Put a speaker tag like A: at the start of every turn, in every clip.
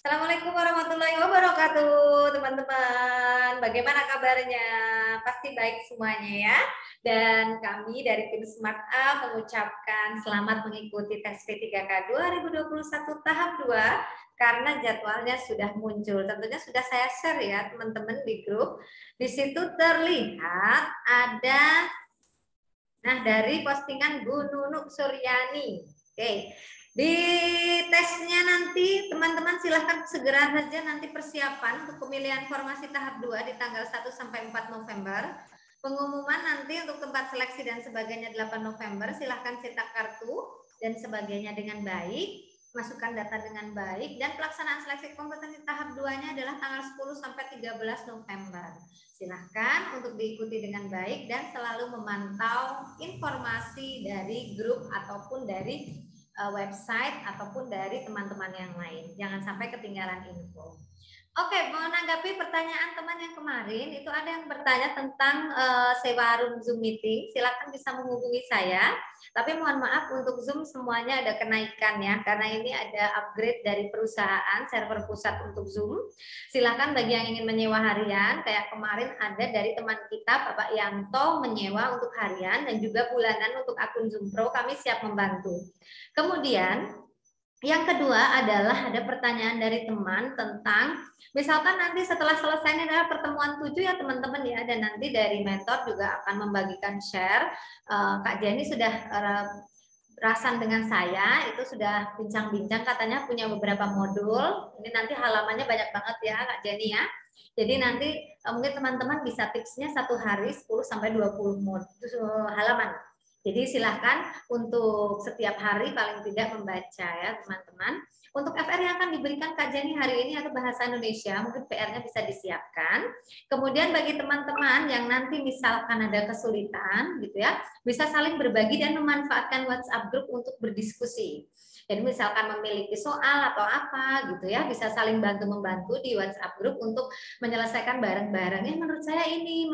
A: Assalamualaikum warahmatullahi wabarakatuh, teman-teman. Bagaimana kabarnya? Pasti baik semuanya ya. Dan kami dari tim Smart A mengucapkan selamat mengikuti tes P3K 2021 tahap 2 karena jadwalnya sudah muncul. Tentunya sudah saya share ya teman-teman di grup. Di situ terlihat ada dari postingan Bu Nunuk Suryani. Oke. Di tesnya nanti teman-teman silahkan segera saja nanti persiapan untuk pemilihan formasi tahap 2 di tanggal 1 sampai 4 November. Pengumuman nanti untuk tempat seleksi dan sebagainya 8 November. Silahkan cetak kartu dan sebagainya dengan baik, masukkan data dengan baik, dan pelaksanaan seleksi kompetensi tahap 2-nya adalah tanggal 10 sampai 13 November. Silahkan untuk diikuti dengan baik dan selalu memantau informasi dari grup ataupun dari website ataupun dari teman-teman yang lain. Jangan sampai ketinggalan info. Oke, menanggapi pertanyaan teman yang kemarin, itu ada yang bertanya tentang sewa room Zoom meeting. Silakan bisa menghubungi saya. Tapi mohon maaf untuk Zoom semuanya ada kenaikan ya, karena ini ada upgrade dari perusahaan server pusat untuk Zoom. Silakan bagi yang ingin menyewa harian, kayak kemarin ada dari teman kita Bapak Yanto menyewa untuk harian dan juga bulanan untuk akun Zoom Pro, kami siap membantu. Kemudian yang kedua adalah ada pertanyaan dari teman tentang misalkan nanti setelah selesai ini adalah pertemuan 7 ya teman-teman ya, dan nanti dari mentor juga akan membagikan share. Kak Jenny sudah rasan dengan saya, itu sudah bincang-bincang, katanya punya beberapa modul. Ini nanti halamannya banyak banget ya Kak Jenny ya. Jadi nanti mungkin teman-teman bisa tipsnya satu hari 10 sampai 20 halaman. Jadi silahkan untuk setiap hari paling tidak membaca ya teman-teman. Untuk FR yang akan diberikan Kak Jenny hari ini atau bahasa Indonesia, mungkin PR-nya bisa disiapkan. Kemudian bagi teman-teman yang nanti misalkan ada kesulitan gitu ya, bisa saling berbagi dan memanfaatkan WhatsApp group untuk berdiskusi. Jadi misalkan memiliki soal atau apa gitu ya, bisa saling bantu-membantu di WhatsApp group untuk menyelesaikan bareng-bareng. Menurut saya ini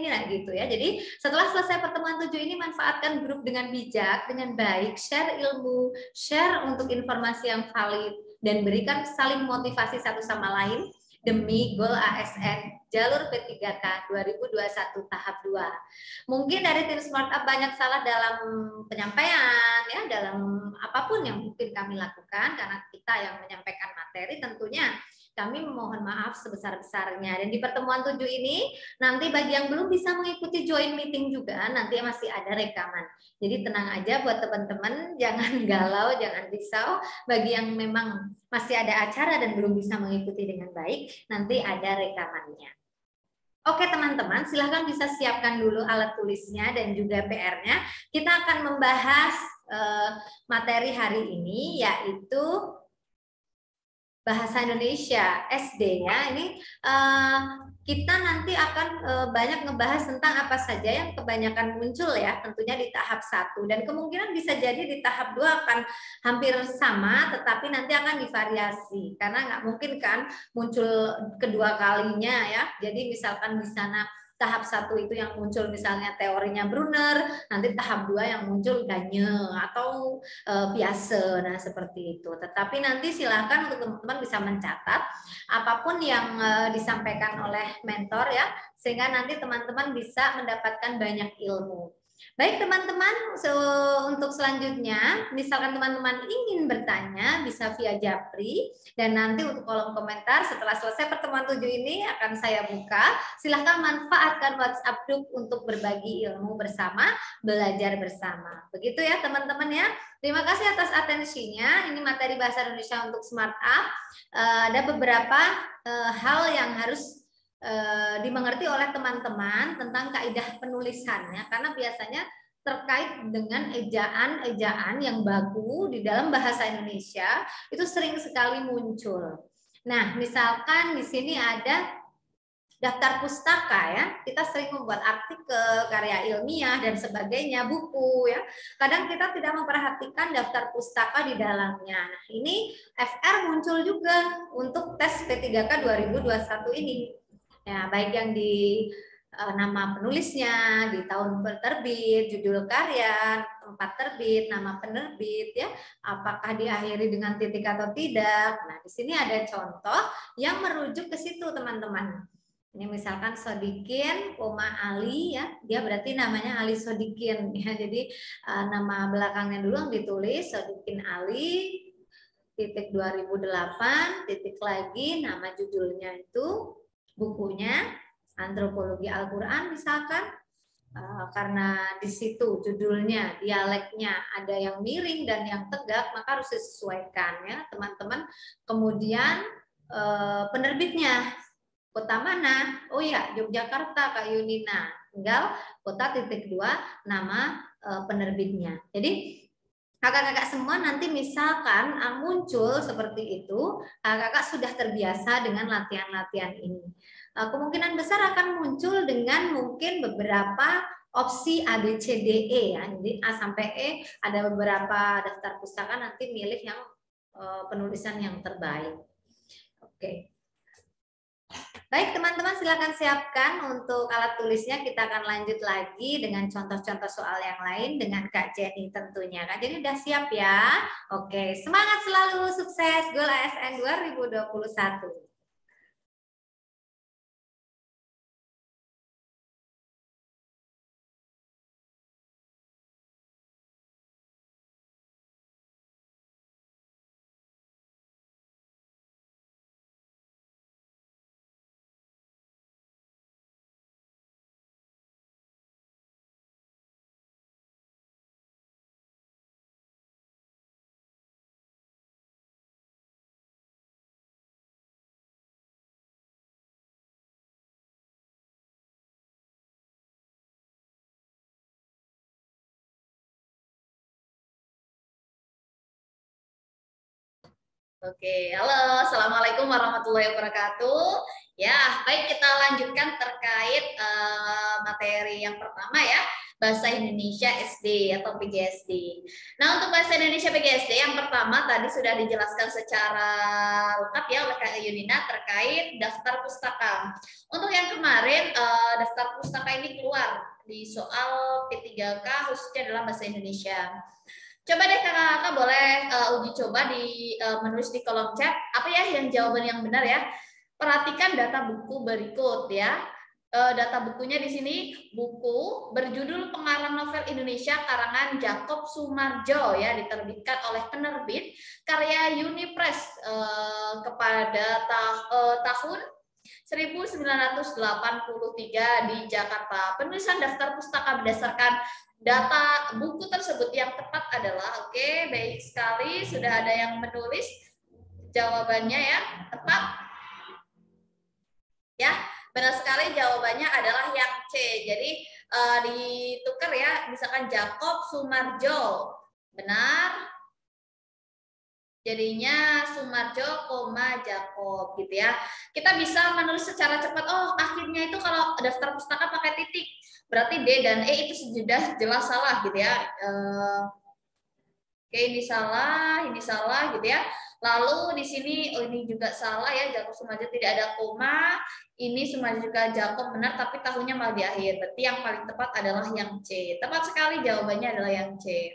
A: lah gitu ya. Jadi setelah selesai pertemuan 7 ini, manfaatkan grup dengan bijak, dengan baik, share ilmu, share untuk informasi yang valid, dan berikan saling motivasi satu sama lain demi goal ASN jalur P3K 2021 tahap 2. Mungkin dari tim Smart Up banyak salah dalam penyampaian ya, dalam apapun yang mungkin kami lakukan, karena kita yang menyampaikan materi tentunya kami mohon maaf sebesar-besarnya. Dan di pertemuan 7 ini, nanti bagi yang belum bisa mengikuti join meeting juga, nanti masih ada rekaman. Jadi tenang aja buat teman-teman, jangan galau, jangan risau. Bagi yang memang masih ada acara dan belum bisa mengikuti dengan baik, nanti ada rekamannya. Oke teman-teman, silahkan bisa siapkan dulu alat tulisnya dan juga PR-nya. Kita akan membahas materi hari ini, yaitu bahasa Indonesia SD ya. Ini kita nanti akan banyak ngebahas tentang apa saja yang kebanyakan muncul ya, tentunya di tahap 1, dan kemungkinan bisa jadi di tahap 2 akan hampir sama, tetapi nanti akan divariasi karena nggak mungkin kan muncul kedua kalinya ya. Jadi misalkan di sana tahap 1 itu yang muncul misalnya teorinya Brunner, nanti tahap 2 yang muncul Gagne atau biasa, nah seperti itu. Tetapi nanti silakan untuk teman-teman bisa mencatat apapun yang disampaikan oleh mentor ya, sehingga nanti teman-teman bisa mendapatkan banyak ilmu. Baik teman-teman, untuk selanjutnya, misalkan teman-teman ingin bertanya, bisa via Japri, dan nanti untuk kolom komentar setelah selesai pertemuan 7 ini akan saya buka. Silahkan manfaatkan WhatsApp group untuk berbagi ilmu bersama, belajar bersama. Begitu ya teman-teman ya. Terima kasih atas atensinya. Ini materi bahasa Indonesia untuk Smart Up. Ada beberapa hal yang harus dimengerti oleh teman-teman tentang kaidah penulisannya, karena biasanya terkait dengan ejaan-ejaan yang baku di dalam bahasa Indonesia itu sering sekali muncul. Nah, misalkan di sini ada daftar pustaka ya, kita sering membuat artikel, karya ilmiah dan sebagainya, buku ya. Kadang kita tidak memperhatikan daftar pustaka di dalamnya. Nah, ini FR muncul juga untuk tes P3K 2021 ini. Ya, baik yang di nama penulisnya, di tahun terbit, judul karya, tempat terbit, nama penerbit, ya, apakah diakhiri dengan titik atau tidak. Nah, di sini ada contoh yang merujuk ke situ, teman-teman. Ini misalkan Sodikin, Ali, ya, dia berarti namanya Ali Sodikin, ya. Jadi nama belakangnya dulu yang ditulis Sodikin Ali, titik 2008, titik lagi, nama judulnya itu, bukunya Antropologi Al-Quran misalkan, karena di situ judulnya, dialeknya ada yang miring dan yang tegak, maka harus disesuaikan, ya teman-teman. Kemudian penerbitnya, kota mana? Oh ya, Yogyakarta, Kak Yunina. Tinggal kota titik 2, nama penerbitnya. Jadi kakak-kakak semua nanti misalkan muncul seperti itu, kakak sudah terbiasa dengan latihan-latihan ini. Kemungkinan besar akan muncul dengan mungkin beberapa opsi A, B, C, D, E, ya. Jadi A sampai E ada beberapa daftar pustaka, nanti milih yang penulisan yang terbaik. Oke. Baik teman-teman, silakan siapkan untuk alat tulisnya. Kita akan lanjut lagi dengan contoh-contoh soal yang lain dengan Kak Jenny tentunya. Kak Jenny udah siap ya? Oke, semangat selalu, sukses Goal ASN 2021. Oke, halo, assalamualaikum warahmatullahi wabarakatuh. Ya, baik, kita lanjutkan terkait materi yang pertama, ya, bahasa Indonesia SD atau PGSD. Nah, untuk bahasa Indonesia PGSD yang pertama tadi sudah dijelaskan secara lengkap ya oleh Kak Yunina terkait daftar pustaka. Untuk yang kemarin daftar pustaka ini keluar di soal P3K khususnya dalam bahasa Indonesia. Coba deh kakak-kakak boleh uji coba di menulis di kolom chat apa ya yang jawaban yang benar, ya. Perhatikan data buku berikut, ya. Data bukunya di sini buku berjudul Pengarang Novel Indonesia karangan Jacob Sumarjo, ya, diterbitkan oleh penerbit karya Unipress kepada tahun 1983 di Jakarta. Penulisan daftar pustaka berdasarkan data buku tersebut yang tepat adalah, oke, baik sekali, sudah ada yang menulis jawabannya, ya, tepat, ya, benar sekali, jawabannya adalah yang C. Jadi ditukar, ya, misalkan Jacob Sumarjo, benar, jadinya Sumarjo, Jacob, gitu ya. Kita bisa menulis secara cepat. Oh, akhirnya itu kalau daftar pustaka pakai titik, berarti D dan E itu sudah jelas salah, gitu ya. Oke, ini salah, gitu ya. Lalu di sini, oh ini juga salah, ya, Jacob Sumarjo tidak ada koma. Ini Sumarjo juga Jacob benar, tapi tahunnya malah di akhir. Berarti yang paling tepat adalah yang C. Tepat sekali, jawabannya adalah yang C.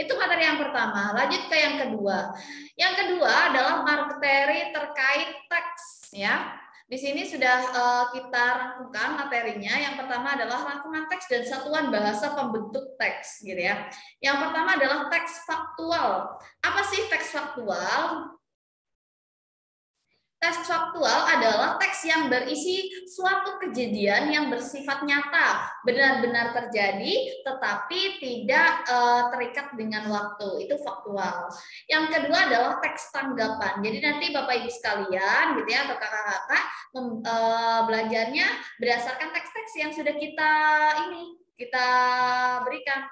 A: Itu materi yang pertama. Lanjut ke yang kedua. Yang kedua adalah materi terkait teks, ya. Di sini sudah kita rangkumkan materinya. Yang pertama adalah rangkuman teks dan satuan bahasa pembentuk teks, gitu ya. Yang pertama adalah teks faktual. Apa sih teks faktual? Teks faktual adalah teks yang berisi suatu kejadian yang bersifat nyata, benar-benar terjadi, tetapi tidak terikat dengan waktu. Itu faktual. Yang kedua adalah teks tanggapan. Jadi nanti Bapak Ibu sekalian, gitu ya, atau kakak-kakak belajarnya berdasarkan teks-teks yang sudah kita berikan.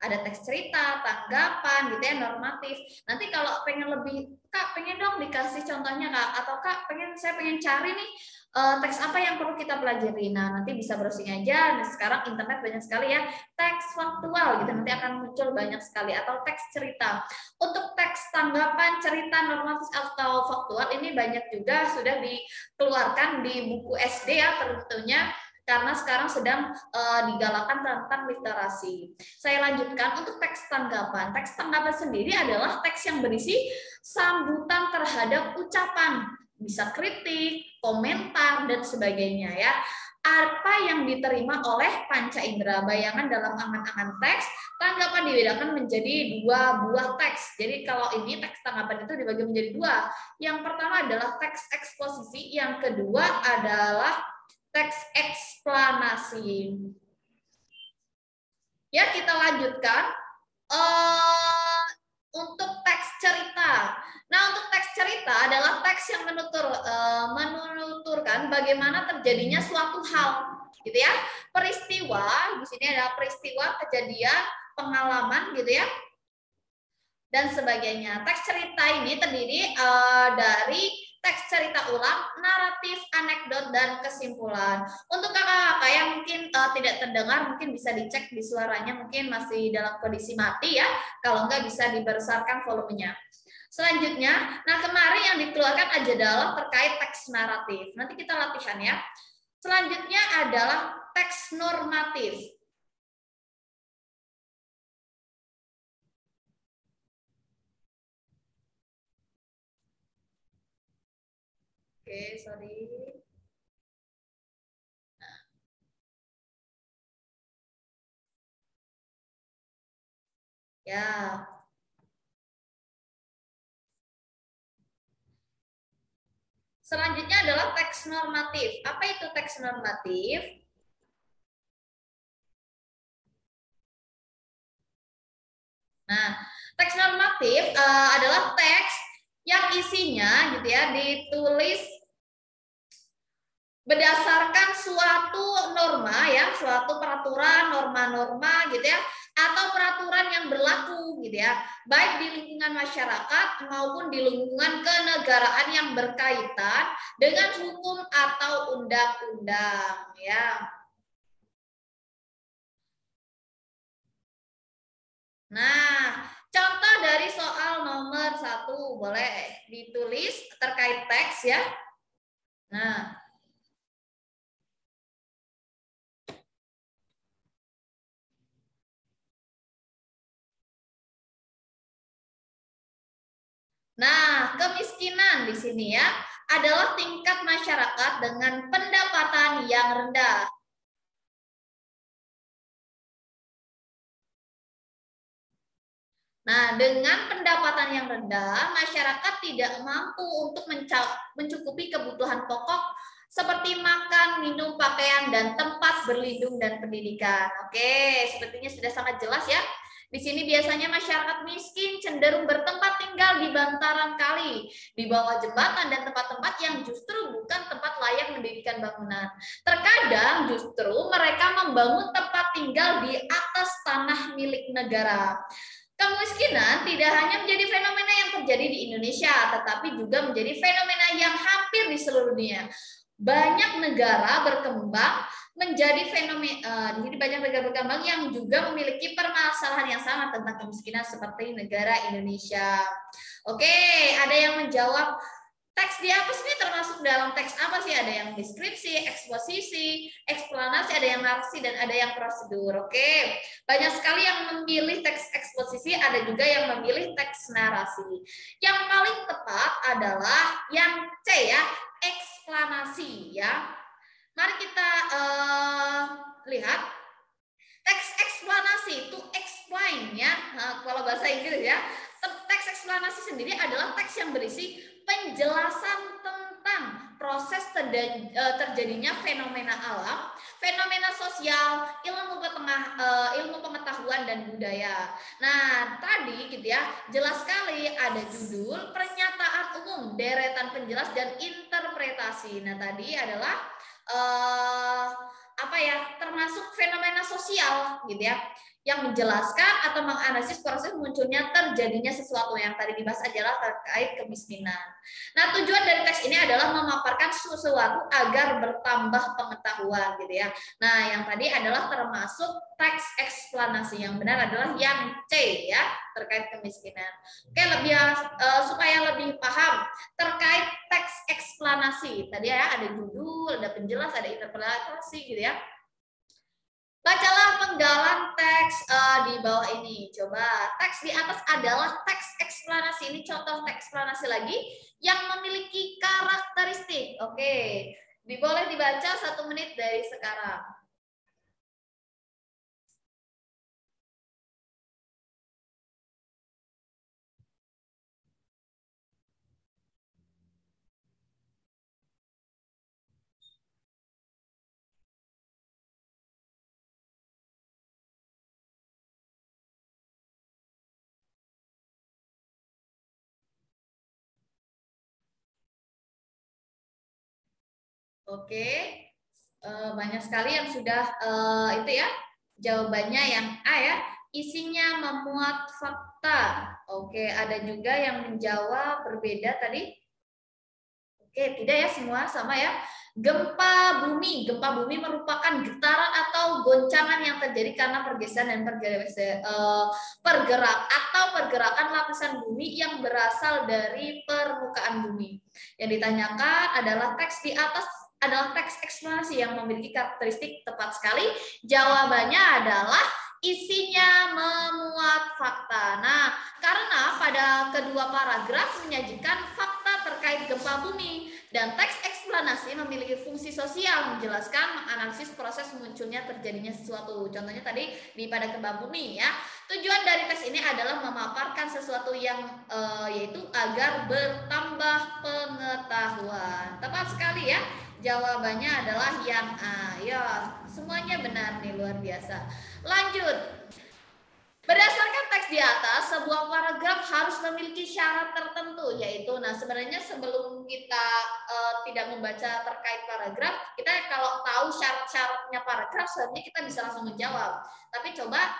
A: Ada teks cerita, tanggapan, gitu ya, normatif. Nanti kalau pengen lebih, Kak, pengen dong dikasih contohnya, Kak, atau Kak, saya pengen cari nih teks apa yang perlu kita pelajari. Nah, nanti bisa browsing aja. Nah, sekarang internet banyak sekali, ya, teks faktual, gitu. Nanti akan muncul banyak sekali, atau teks cerita. Untuk teks tanggapan, cerita, normatif atau faktual ini banyak juga sudah dikeluarkan di buku SD, ya, tentunya.
B: karena sekarang sedang digalakan tentang literasi. Saya lanjutkan untuk teks tanggapan. Teks tanggapan sendiri adalah teks yang berisi sambutan terhadap ucapan, bisa kritik, komentar, dan sebagainya ya. Apa yang diterima oleh panca indera. Bayangan dalam angan-angan teks, tanggapan dibedakan menjadi dua buah teks. Jadi kalau ini teks tanggapan itu dibagi menjadi dua. Yang pertama adalah teks eksposisi, yang kedua adalah teks eksplanasi. Ya, kita lanjutkan. Untuk teks cerita. Nah, untuk teks cerita adalah teks yang menuturkan bagaimana terjadinya suatu hal, gitu ya. Peristiwa, di sini ada peristiwa, kejadian, pengalaman, gitu ya, dan sebagainya. Teks cerita ini terdiri dari teks cerita ulang, naratif, anekdot, dan kesimpulan. Untuk kakak-kakak yang mungkin tidak terdengar, mungkin bisa dicek di suaranya, mungkin masih dalam kondisi mati ya. Kalau enggak bisa dibesarkan volumenya. Selanjutnya, nah kemarin yang dikeluarkan adalah terkait teks naratif. Nanti kita latihan ya. Selanjutnya adalah teks normatif. Oke, sorry. Ya. Selanjutnya adalah teks normatif. Apa itu teks normatif? Nah, teks normatif adalah teks yang isinya gitu ya ditulis berdasarkan suatu norma ya, suatu peraturan, norma-norma gitu ya, atau peraturan yang berlaku gitu ya, baik di lingkungan masyarakat maupun di lingkungan kenegaraan yang berkaitan dengan hukum atau undang-undang ya. Nah, contoh dari soal nomor 1 boleh ditulis terkait teks ya. Nah, kemiskinan di sini ya adalah tingkat masyarakat dengan pendapatan yang rendah. Nah, dengan pendapatan yang rendah, masyarakat tidak mampu untuk mencukupi kebutuhan pokok seperti makan, minum, pakaian, dan tempat berlindung dan pendidikan. Oke, sepertinya sudah sangat jelas ya. Di sini biasanya masyarakat miskin cenderung bertempat tinggal di bantaran kali, di bawah jembatan dan tempat-tempat yang justru bukan tempat layak mendirikan bangunan. Terkadang justru mereka membangun tempat tinggal di atas tanah milik negara. Kemiskinan tidak hanya menjadi fenomena yang terjadi di Indonesia, tetapi juga menjadi fenomena yang hampir di seluruh dunia. Banyak negara berkembang menjadi fenomena, jadi banyak negara berkembang yang juga memiliki permasalahan yang sama tentang kemiskinan seperti negara Indonesia. Oke, ada yang menjawab teks di apa sih termasuk dalam teks apa sih? Ada yang deskripsi, eksposisi, eksplanasi, ada yang narasi, dan ada yang prosedur. Oke, banyak sekali yang memilih teks eksposisi, ada juga yang memilih teks narasi. Yang paling tepat adalah yang C ya, eksplanasi ya. Mari kita lihat teks eksplanasi itu explain ya. Nah, kalau bahasa Inggris ya, teks eksplanasi sendiri adalah teks yang berisi penjelasan tentang proses terjadinya fenomena alam, fenomena sosial, ilmu pengetahuan dan budaya. Nah, tadi gitu ya, jelas sekali ada judul, pernyataan umum, deretan penjelas, dan interpretasi. Nah, tadi adalah termasuk fenomena sosial gitu ya, yang menjelaskan atau menganalisis proses munculnya terjadinya sesuatu. Yang tadi dibahas adalah terkait kemiskinan. Nah, tujuan dari teks ini adalah memaparkan sesuatu agar bertambah pengetahuan gitu ya. Nah, yang tadi adalah termasuk teks eksplanasi. Yang benar adalah yang C ya. terkait kemiskinan. Oke, supaya lebih paham terkait teks eksplanasi. Tadi ya ada judul, ada penjelas, ada interpretasi gitu ya. Bacalah penggalan teks di bawah ini. Coba, teks di atas adalah teks eksplanasi. Ini contoh teks eksplanasi lagi yang memiliki karakteristik. Oke, boleh dibaca 1 menit dari sekarang. Oke, banyak sekali yang sudah itu ya, jawabannya yang A ya, isinya memuat fakta. Oke, ada juga yang menjawab berbeda tadi. Oke, tidak ya, semua sama ya. Gempa bumi merupakan getaran atau goncangan yang terjadi karena pergeseran dan pergerakan lapisan bumi yang berasal dari permukaan bumi. Yang ditanyakan adalah teks di atas adalah teks eksplanasi yang memiliki karakteristik tepat sekali. Jawabannya adalah isinya memuat fakta. Nah, karena pada kedua paragraf menyajikan fakta terkait gempa bumi dan teks eksplanasi memiliki fungsi sosial menjelaskan, menganalisis proses munculnya terjadinya sesuatu. Contohnya tadi pada gempa bumi ya. Tujuan dari teks ini adalah memaparkan sesuatu yang yaitu agar bertambah pengetahuan. Tepat sekali ya. Jawabannya adalah yang A. Ya, semuanya benar nih, luar biasa. Lanjut. Berdasarkan teks di atas, sebuah paragraf harus memiliki syarat tertentu, yaitu, nah sebenarnya sebelum kita tidak membaca terkait paragraf, kita kalau tahu syarat-syaratnya paragraf, sebenarnya kita bisa langsung menjawab. Tapi coba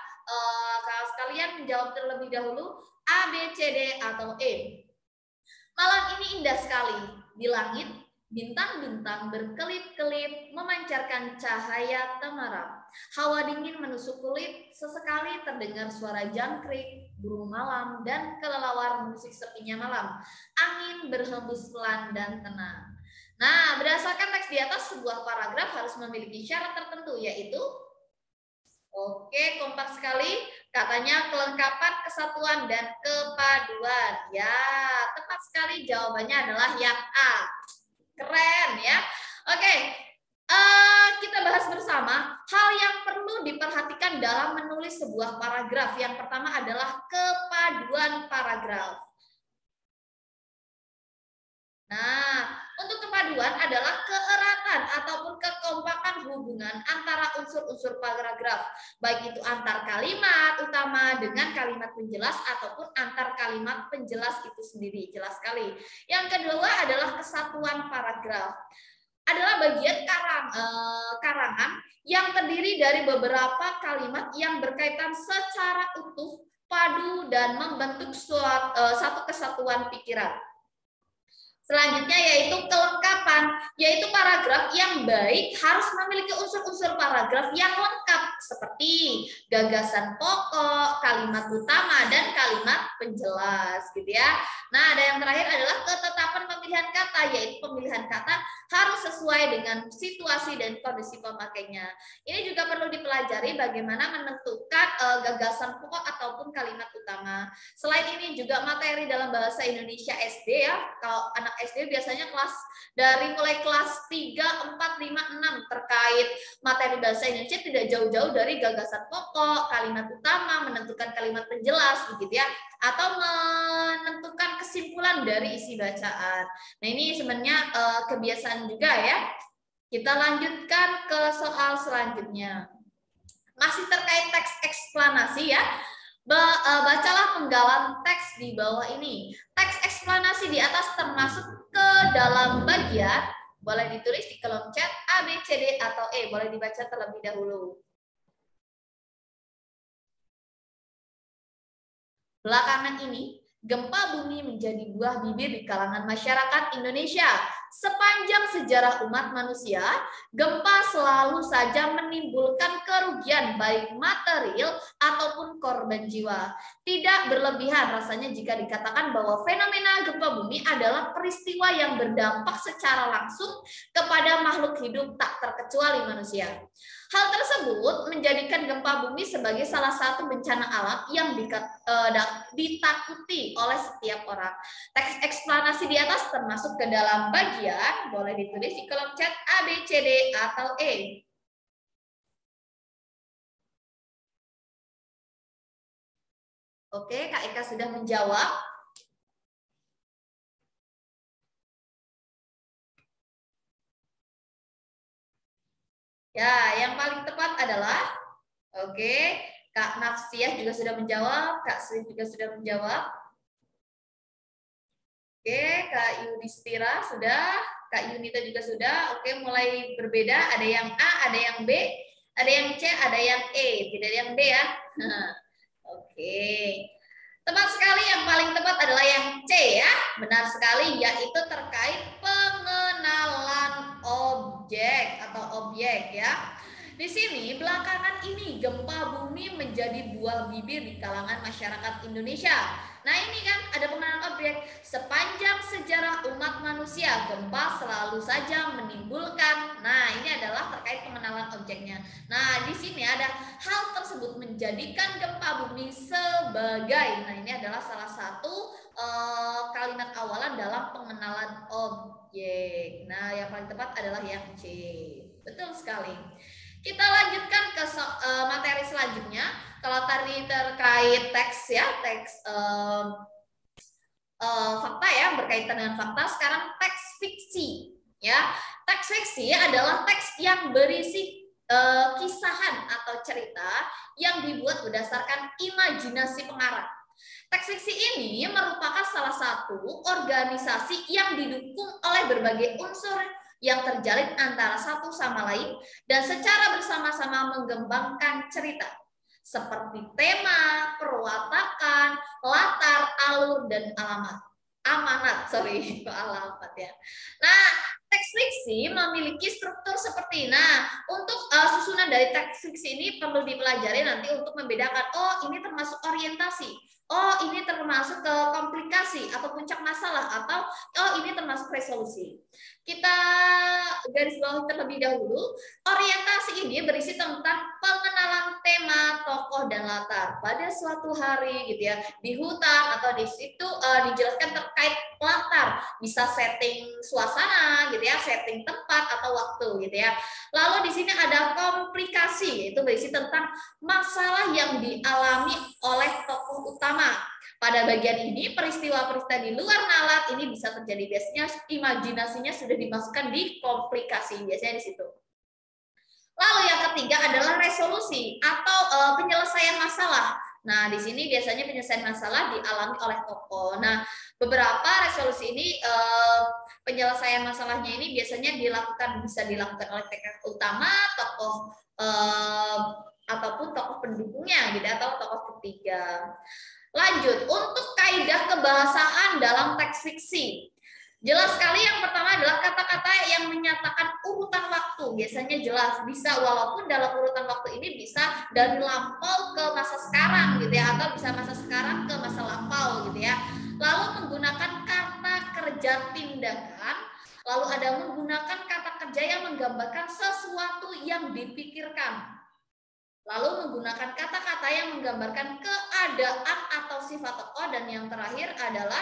B: kalian menjawab terlebih dahulu A, B, C, D, atau E. Malam ini indah sekali di langit. Bintang-bintang berkelip-kelip memancarkan cahaya temaram. Hawa dingin menusuk kulit, sesekali terdengar suara jangkrik, burung malam, dan kelelawar musik sepinya malam. Angin berhembus pelan dan tenang. Nah, berdasarkan teks di atas, sebuah paragraf harus memiliki syarat tertentu, yaitu oke, kompak sekali. Katanya kelengkapan, kesatuan, dan kepaduan. Ya, tepat sekali jawabannya adalah yang A. Keren ya. Oke, kita bahas bersama hal yang perlu diperhatikan dalam menulis sebuah paragraf. Yang pertama adalah kepaduan paragraf. Nah, untuk kepaduan adalah keeratan ataupun kekompakan hubungan antara unsur-unsur paragraf, baik itu antar kalimat utama dengan kalimat penjelas ataupun antar kalimat penjelas itu sendiri. Jelas sekali. Yang kedua adalah kesatuan paragraf. Adalah bagian karangan yang terdiri dari beberapa kalimat yang berkaitan secara utuh, padu, dan membentuk satu kesatuan pikiran. Selanjutnya yaitu kelengkapan, yaitu paragraf yang baik harus memiliki unsur-unsur paragraf yang lengkap seperti gagasan pokok, kalimat utama, dan kalimat penjelas gitu ya. Nah, ada yang terakhir adalah ketetapan pemilihan kata, yaitu pemilihan kata harus sesuai dengan situasi dan kondisi pemakainya. Ini juga perlu dipelajari bagaimana menentukan gagasan pokok ataupun kalimat utama. Selain ini juga materi dalam bahasa Indonesia SD ya, kalau anak SD biasanya mulai kelas 3, 4, 5, 6 terkait materi bahasa Indonesia tidak jauh-jauh dari gagasan pokok, kalimat utama, menentukan kalimat penjelas begitu ya, atau menentukan kesimpulan dari isi bacaan. Nah, ini sebenarnya kebiasaan juga ya. Kita lanjutkan ke soal selanjutnya. Masih terkait teks eksplanasi ya. Bacalah penggalan teks di bawah ini. Teks eksplanasi di atas termasuk ke dalam bagian, boleh ditulis di kolom chat A, B, C, D, atau E. Boleh dibaca terlebih dahulu. Belakangan ini, gempa bumi menjadi buah bibir di kalangan masyarakat Indonesia. Sepanjang sejarah umat manusia, gempa selalu saja menimbulkan kerugian baik material ataupun korban jiwa. Tidak berlebihan rasanya jika dikatakan bahwa fenomena gempa bumi adalah peristiwa yang berdampak secara langsung kepada makhluk hidup tak terkecuali manusia. Hal tersebut menjadikan gempa bumi sebagai salah satu bencana alam yang ditakuti oleh setiap orang. Teks eksplanasi di atas termasuk ke dalam bagian, boleh ditulis di kolom chat A, B, C, D, atau E. Oke, Kak Eka sudah menjawab. Ya, yang paling tepat adalah, oke, Kak Nafsiah juga sudah menjawab, Kak Sri juga sudah menjawab. Oke, Kak Yudhistira sudah, Kak Yunita juga sudah. Oke, mulai berbeda, ada yang A, ada yang B, ada yang C, ada yang E, tidak ada yang D ya. Oke. Tepat sekali, yang paling tepat adalah yang C ya. Benar sekali, yaitu terkait pengenalan objek atau objek ya. Di sini belakangan ini gempa bumi menjadi buah bibir di kalangan masyarakat Indonesia. Nah ini kan ada pengenalan objek. Sepanjang sejarah umat manusia, gempa selalu saja menimbulkan. Nah ini adalah terkait pengenalan objeknya. Nah di sini ada hal tersebut menjadikan gempa bumi sebagai. Nah ini adalah salah satu kalimat awalan dalam pengenalan objek. Nah yang paling tepat adalah yang C. Betul sekali. Kita lanjutkan ke materi selanjutnya. Kalau tadi terkait teks ya, teks fakta ya, berkaitan dengan fakta. Sekarang teks fiksi ya. Teks fiksi adalah teks yang berisi kisahan atau cerita yang dibuat berdasarkan imajinasi pengarang. Teks fiksi ini merupakan salah satu organisasi yang didukung oleh berbagai unsur yang terjalin antara satu sama lain dan secara bersama-sama mengembangkan cerita seperti tema, perwatakan, latar, alur, dan alamat. Alamat ya. Nah, teks fiksi memiliki struktur seperti ini. Nah, untuk susunan dari teks fiksi ini perlu dipelajari nanti untuk membedakan, oh ini termasuk orientasi, oh ini termasuk ke komplikasi atau puncak masalah, atau oh ini termasuk resolusi. Kita garis bawah terlebih dahulu, orientasi ini berisi tentang pengenalan tema, tokoh, dan latar pada suatu hari gitu ya, di hutan atau di situ dijelaskan terkait latar, bisa setting suasana gitu ya, setting tempat atau waktu gitu ya. Lalu di sini ada komplikasi, itu berisi tentang masalah yang dialami oleh tokoh utama. Pada bagian ini, peristiwa-peristiwa di luar nalar ini bisa terjadi. Biasanya imajinasinya sudah dimasukkan di komplikasi, biasanya di situ. Lalu yang ketiga adalah resolusi atau penyelesaian masalah. Nah, di sini biasanya penyelesaian masalah dialami oleh tokoh. Nah, beberapa resolusi ini penyelesaian masalahnya ini biasanya bisa dilakukan oleh tokoh utama, tokoh ataupun tokoh pendukungnya gitu, atau tokoh ketiga. Lanjut, untuk kaidah kebahasaan dalam teks fiksi. Jelas sekali yang pertama adalah kata-kata yang menyatakan urutan waktu. Biasanya jelas, bisa walaupun dalam urutan waktu ini bisa dari lampau ke masa sekarang gitu ya, atau bisa masa sekarang ke masa lampau gitu ya. Lalu menggunakan kata kerja tindakan, lalu ada menggunakan kata kerja yang menggambarkan sesuatu yang dipikirkan. Lalu menggunakan kata-kata yang menggambarkan keadaan atau sifat tokoh, dan yang terakhir adalah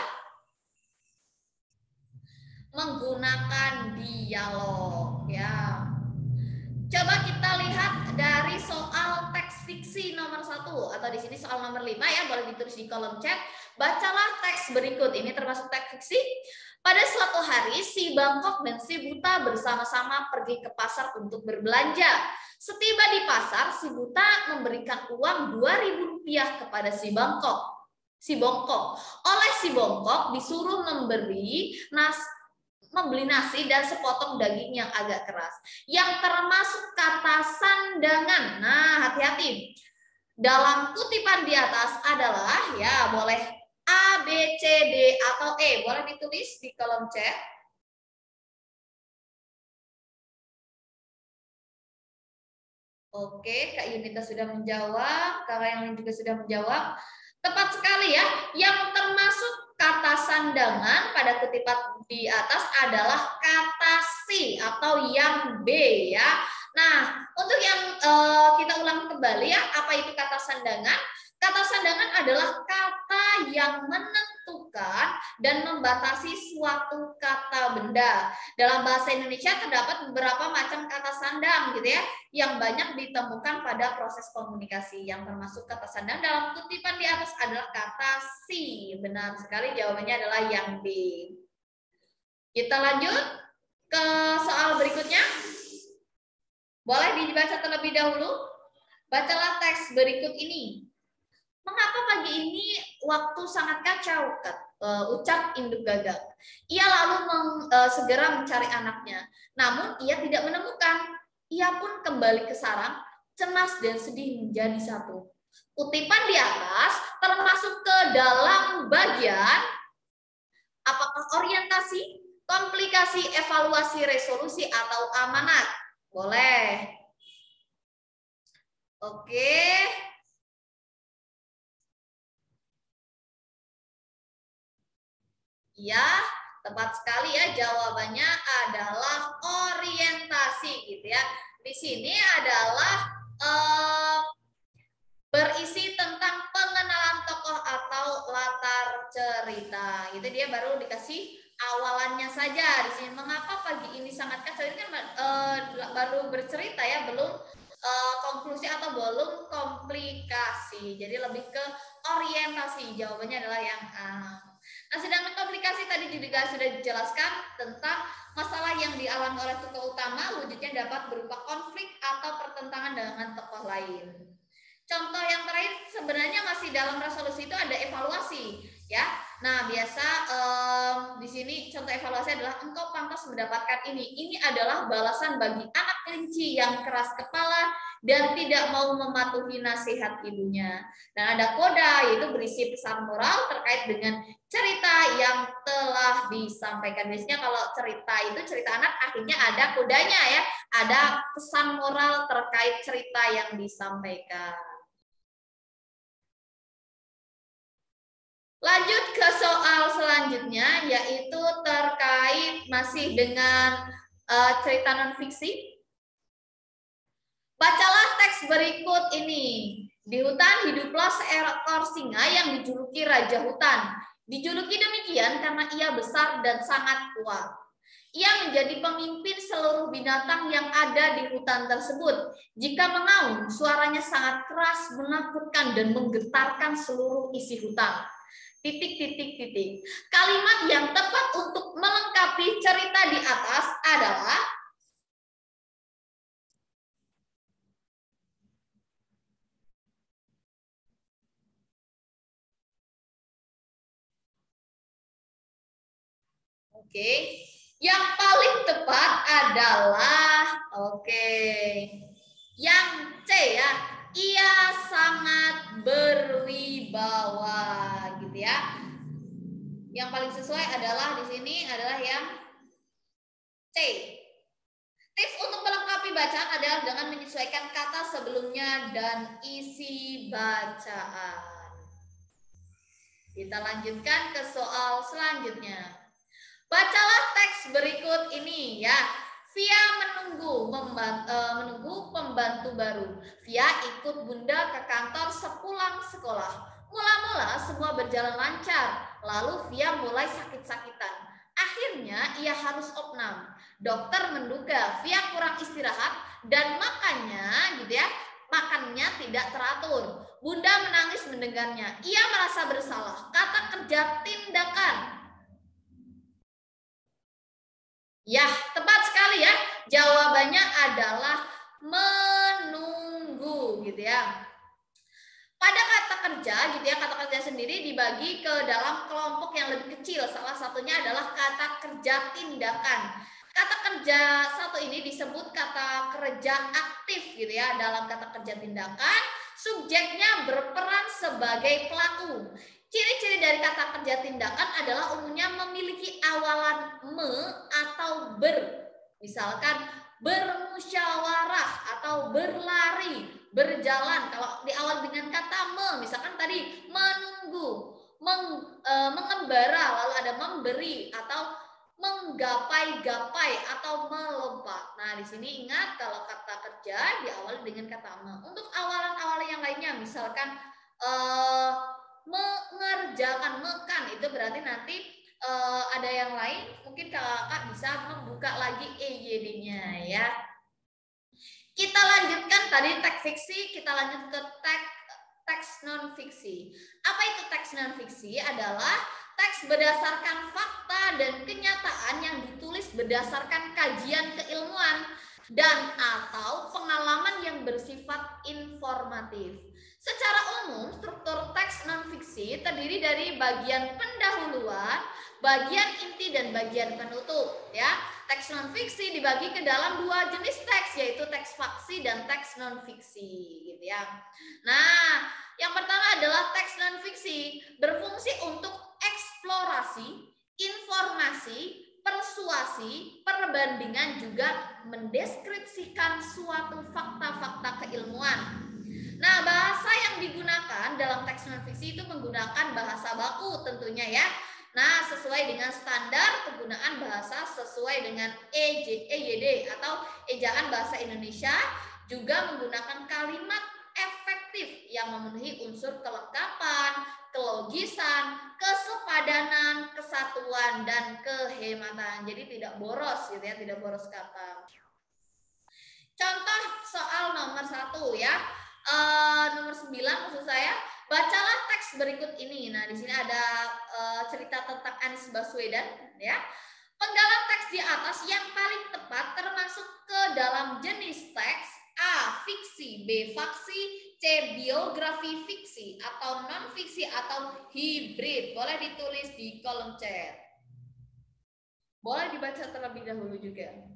B: menggunakan dialog ya. Coba kita lihat dari soal teks fiksi nomor 1 atau di sini soal nomor 5 ya, boleh ditulis di kolom chat. Bacalah teks berikut. Ini termasuk teks fiksi. Pada suatu hari si Bangkok dan si Buta bersama-sama pergi ke pasar untuk berbelanja. Setiba di pasar, si Buta memberikan uang Rp2.000 kepada si Bangkok. Oleh si Bongkok disuruh membeli nasi dan sepotong daging yang agak keras, yang termasuk kata sandangan. Nah, hati-hati. Dalam kutipan di atas adalah ya, boleh A, B, C, D, atau E. Boleh ditulis di kolom chat. Oke, Kak Yunita sudah menjawab, Kak yang lain juga sudah menjawab. Tepat sekali ya, yang termasuk kata sandangan pada kutipan di atas adalah kata si atau yang B ya. Nah, untuk yang kita ulang kembali ya, apa itu kata sandangan? Kata sandangan adalah kata yang menentukan dan membatasi suatu kata benda. Dalam bahasa Indonesia terdapat beberapa macam kata sandang gitu ya, yang banyak ditemukan pada proses komunikasi. Yang termasuk kata sandang dalam kutipan di atas adalah kata si. Benar sekali, jawabannya adalah yang B. Kita lanjut ke soal berikutnya. Boleh dibaca terlebih dahulu? Bacalah teks berikut ini. Mengapa pagi ini waktu sangat kacau, ucap induk gagak. Ia lalu segera mencari anaknya, namun ia tidak menemukan. Ia pun kembali ke sarang, cemas dan sedih menjadi satu. Kutipan di atas termasuk ke dalam bagian apakah orientasi, komplikasi, evaluasi, resolusi, atau amanat? Boleh. Oke. Ya, tepat sekali ya, jawabannya adalah orientasi gitu ya. Di sini adalah berisi tentang pengenalan tokoh atau latar cerita. Itu dia baru dikasih awalannya saja. Di sini mengapa pagi ini sangat kacau, ini kan baru bercerita ya, belum konklusi atau belum komplikasi. Jadi lebih ke orientasi. Jawabannya adalah yang A. Nah, sedangkan komplikasi tadi juga sudah dijelaskan tentang masalah yang dialami oleh tokoh utama, wujudnya dapat berupa konflik atau pertentangan dengan tokoh lain. Contoh yang terakhir sebenarnya masih dalam resolusi itu ada evaluasi, ya. Nah, biasa di sini contoh evaluasi adalah engkau pantas mendapatkan ini. Ini adalah balasan bagi anak kelinci yang keras kepala dan tidak mau mematuhi nasihat ibunya. Dan ada koda, yaitu berisi pesan moral terkait dengan cerita yang telah disampaikan. Biasanya kalau cerita itu cerita anak akhirnya ada kodanya ya, ada pesan moral terkait cerita yang disampaikan. Lanjut ke soal selanjutnya, yaitu terkait masih dengan cerita non-fiksi. Bacalah teks berikut ini. Di hutan hiduplah seekor singa yang dijuluki Raja Hutan. Dijuluki demikian karena ia besar dan sangat kuat. Ia menjadi pemimpin seluruh binatang yang ada di hutan tersebut. Jika mengaum, suaranya sangat keras, menakutkan, dan menggetarkan seluruh isi hutan. Titik. Kalimat yang tepat untuk melengkapi cerita di atas adalah yang paling tepat adalah yang C ya. Ia sangat berwibawa gitu ya. Yang paling sesuai adalah di sini adalah yang C. Tips untuk melengkapi bacaan adalah dengan menyesuaikan kata sebelumnya dan isi bacaan. Kita lanjutkan ke soal selanjutnya. Bacalah teks berikut ini ya. Via menunggu pembantu baru. Via ikut bunda ke kantor sepulang sekolah. Mula-mula semua berjalan lancar. Lalu Via mulai sakit-sakitan. Akhirnya ia harus opnam. Dokter menduga Via kurang istirahat dan makannya tidak teratur. Bunda menangis mendengarnya. Ia merasa bersalah. Kata kerja tindakan. Ya, tepat sekali ya. Jawabannya adalah menunggu gitu ya. Pada kata kerja gitu ya, kata kerja sendiri dibagi ke dalam kelompok yang lebih kecil. Salah satunya adalah kata kerja tindakan. Kata kerja satu ini disebut kata kerja aktif gitu ya. Dalam kata kerja tindakan, subjeknya berperan sebagai pelaku. Ciri-ciri dari kata kerja tindakan adalah umumnya memiliki awalan me atau ber. Misalkan bermusyawarah atau berlari, berjalan. Kalau di awal dengan kata misalkan tadi menunggu, mengembara, lalu ada memberi atau menggapai-gapai atau melompat. Nah, di sini ingat kalau kata kerja diawali dengan kata me. Untuk awalan-awalan yang lainnya, misalkan mengerjakan, mekan, itu berarti nanti ada yang lain, mungkin kakak bisa membuka lagi EYD-nya ya. Kita lanjutkan tadi teks fiksi, kita lanjut ke teks non fiksi. Apa itu teks non fiksi? Adalah teks berdasarkan fakta dan kenyataan yang ditulis berdasarkan kajian keilmuan dan atau pengalaman yang bersifat informatif. Secara umum, struktur teks non-fiksi terdiri dari bagian pendahuluan, bagian inti, dan bagian penutup. Ya, teks non-fiksi dibagi ke dalam dua jenis teks, yaitu teks faksi dan teks non-fiksi. Gitu ya. Nah, yang pertama adalah teks non-fiksi, berfungsi untuk eksplorasi, informasi, persuasi, perbandingan, juga mendeskripsikan suatu fakta-fakta keilmuan. Nah, bahasa yang digunakan dalam teks non-fiksi itu menggunakan bahasa baku tentunya ya. Nah, sesuai dengan standar penggunaan bahasa sesuai dengan EYD atau Ejaan Bahasa Indonesia, juga menggunakan kalimat efektif yang memenuhi unsur kelengkapan, kelogisan, kesepadanan, kesatuan, dan kehematan. Jadi tidak boros gitu ya, tidak boros kata. Contoh soal nomor 1 ya. Nomor 9 maksud saya, bacalah teks berikut ini. Nah, di sini ada cerita tentang Anies Baswedan ya. Penggalan teks di atas yang paling tepat termasuk ke dalam jenis teks A. Fiksi, B. Faksi, C. Biografi fiksi atau non fiksi atau hibrid. Boleh ditulis di kolom chat. Boleh dibaca terlebih dahulu juga.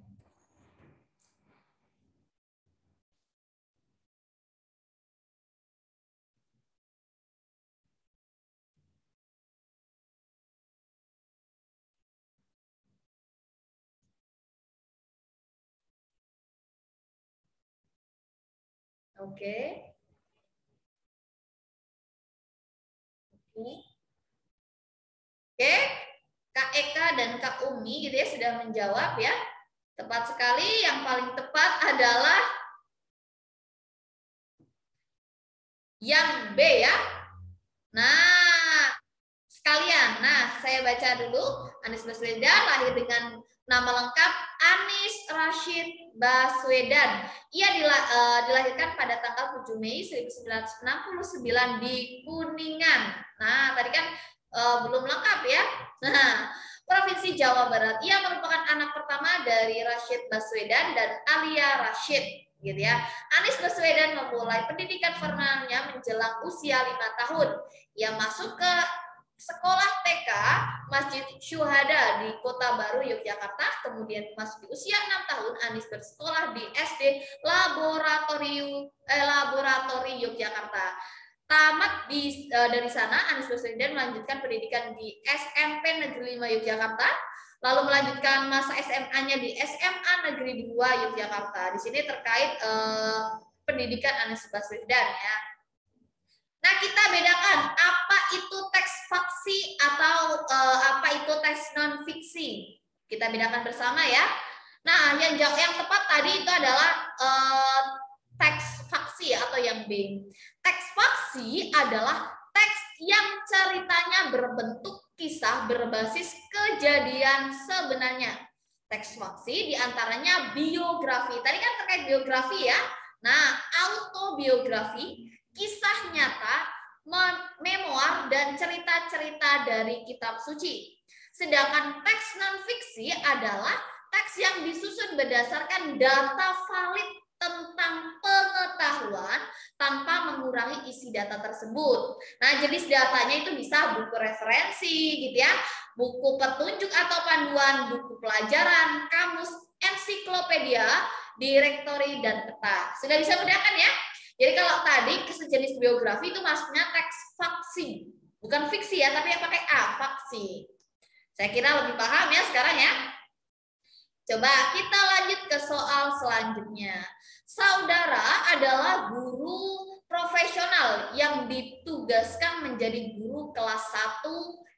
B: Oke. Oke, Kak Eka dan Kak Umi gitu ya sudah menjawab ya. Tepat sekali, yang paling tepat adalah yang B ya. Nah, sekalian. Nah, saya baca dulu. Anies Baswedan lahir dengan nama lengkap Anies Rashid Baswedan. Ia dilahirkan pada tanggal 7 Mei 1969 di Kuningan. Nah, tadi kan belum lengkap ya. Nah, Provinsi Jawa Barat. Ia merupakan anak pertama dari Rashid Baswedan dan Alia Rashid, gitu ya. Anies Baswedan memulai pendidikan formalnya menjelang usia 5 tahun. Ia masuk ke sekolah TK Masjid Syuhada di Kota Baru, Yogyakarta. Kemudian masuk di usia 6 tahun, Anies bersekolah di SD Laboratori Yogyakarta. Tamat dari sana, Anies Baswedan melanjutkan pendidikan di SMP Negeri 5 Yogyakarta, lalu melanjutkan masa SMA-nya di SMA Negeri 2 Yogyakarta. Di sini terkait pendidikan Anies Baswedan ya. Nah, kita bedakan apa itu teks faksi atau apa itu teks non fiksi. Kita bedakan bersama ya. Nah, yang tepat tadi itu adalah teks faksi atau yang B. Teks faksi adalah teks yang ceritanya berbentuk kisah berbasis kejadian sebenarnya. Teks faksi diantaranya biografi. Tadi kan terkait biografi ya. Nah, autobiografi, kisah nyata, memoir, dan cerita-cerita dari kitab suci. Sedangkan teks non-fiksi adalah teks yang disusun berdasarkan data valid tentang pengetahuan tanpa mengurangi isi data tersebut. Nah, jenis datanya itu bisa buku referensi gitu ya, buku petunjuk atau panduan, buku pelajaran, kamus, ensiklopedia, direktori, dan peta. Sudah bisa bedakan ya? Jadi kalau tadi sejenis biografi itu maksudnya teks faksi, bukan fiksi ya, tapi yang pakai A, faksi. Saya kira lebih paham ya sekarang ya. Coba kita lanjut ke soal selanjutnya. Saudara adalah guru profesional yang ditugaskan menjadi guru kelas 1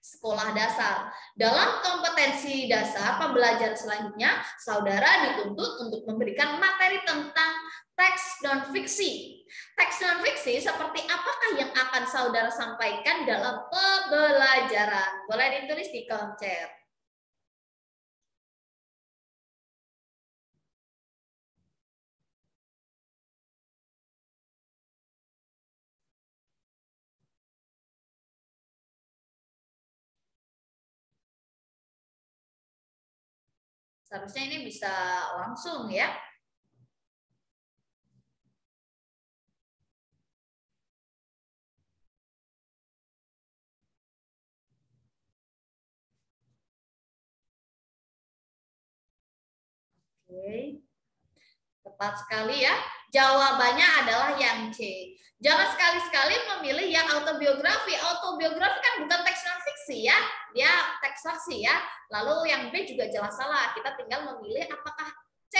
B: sekolah dasar. Dalam kompetensi dasar pembelajaran selanjutnya, saudara dituntut untuk memberikan materi tentang teks non-fiksi. Teks non-fiksi seperti apakah yang akan saudara sampaikan dalam pembelajaran? Boleh ditulis di kolom chat. Seharusnya ini bisa langsung ya. Oke. Tepat sekali ya. Jawabannya adalah yang C. Jangan sekali-sekali memilih yang autobiografi. Autobiografi kan bukan teks non-fiksi ya. Dia teks saksi ya. Lalu yang B juga jelas salah. Kita tinggal memilih apakah C,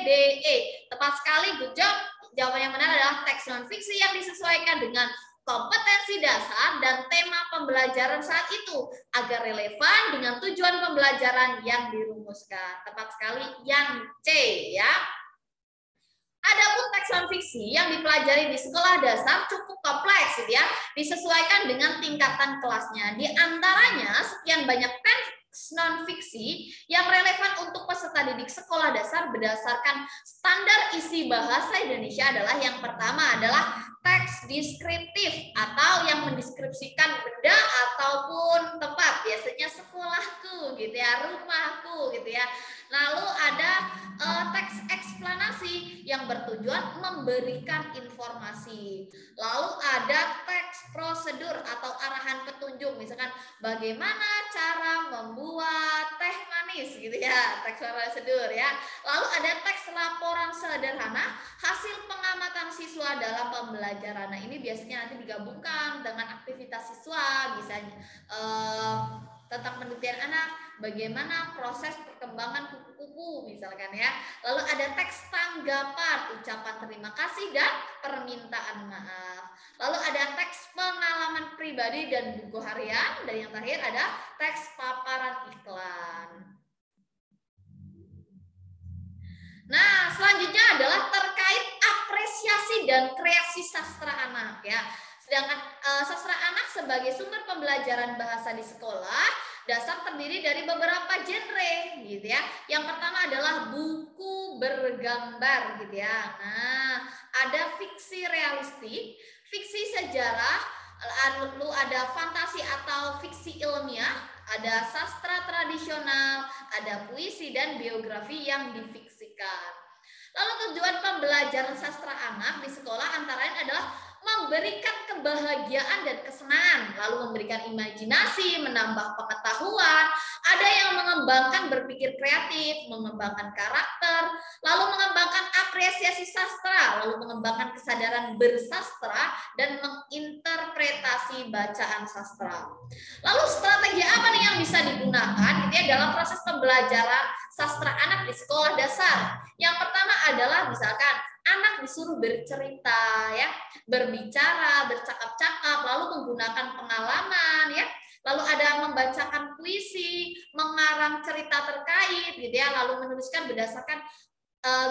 B: D, E. Tepat sekali, good job. Jawaban yang benar adalah teks non-fiksi yang disesuaikan dengan kompetensi dasar dan tema pembelajaran saat itu agar relevan dengan tujuan pembelajaran yang dirumuskan. Tepat sekali yang C ya. Adapun teks non-fiksi yang dipelajari di sekolah dasar cukup kompleks gitu ya, disesuaikan dengan tingkatan kelasnya. Di antaranya sekian banyak teks non-fiksi yang relevan untuk peserta didik sekolah dasar berdasarkan standar isi bahasa Indonesia adalah yang pertama adalah teks deskriptif atau yang mendeskripsikan benda ataupun tempat, biasanya sekolahku gitu ya, rumahku gitu ya. Lalu ada teks eksplanasi yang bertujuan memberikan informasi. Lalu ada teks prosedur atau arahan petunjuk, misalkan bagaimana cara membuat teh manis gitu ya, teks prosedur ya. Lalu ada teks laporan sederhana hasil pengamatan siswa dalam pembelajaran. Nah, ini biasanya nanti digabungkan dengan aktivitas siswa, misalnya tentang penelitian anak, bagaimana proses perkembangan kupu-kupu misalkan ya. Lalu ada teks tanggapan, ucapan terima kasih dan permintaan maaf. Lalu ada teks pengalaman pribadi dan buku harian, dan yang terakhir ada teks paparan iklan. Nah, selanjutnya adalah terkait apresiasi dan kreasi sastra anak ya. Sedangkan sastra anak sebagai sumber pembelajaran bahasa di sekolah dasar terdiri dari beberapa genre gitu ya. Yang pertama adalah buku bergambar gitu ya. Nah, ada fiksi realistik, fiksi sejarah, lalu ada fantasi atau fiksi ilmiah, ada sastra tradisional, ada puisi dan biografi yang difiksikan. Lalu tujuan pembelajaran sastra anak di sekolah antara lain adalah memberikan kebahagiaan dan kesenangan, lalu memberikan imajinasi, menambah pengetahuan, ada yang mengembangkan berpikir kreatif, mengembangkan karakter, lalu mengembangkan apresiasi sastra, lalu mengembangkan kesadaran bersastra, dan menginterpretasi bacaan sastra. Lalu strategi apa nih yang bisa digunakan gitu ya, dalam proses pembelajaran sastra anak di sekolah dasar? Yang pertama adalah misalkan anak disuruh bercerita ya, berbicara, bercakap-cakap, lalu menggunakan pengalaman ya. Lalu ada membacakan puisi, mengarang cerita terkait gitu ya, lalu menuliskan berdasarkan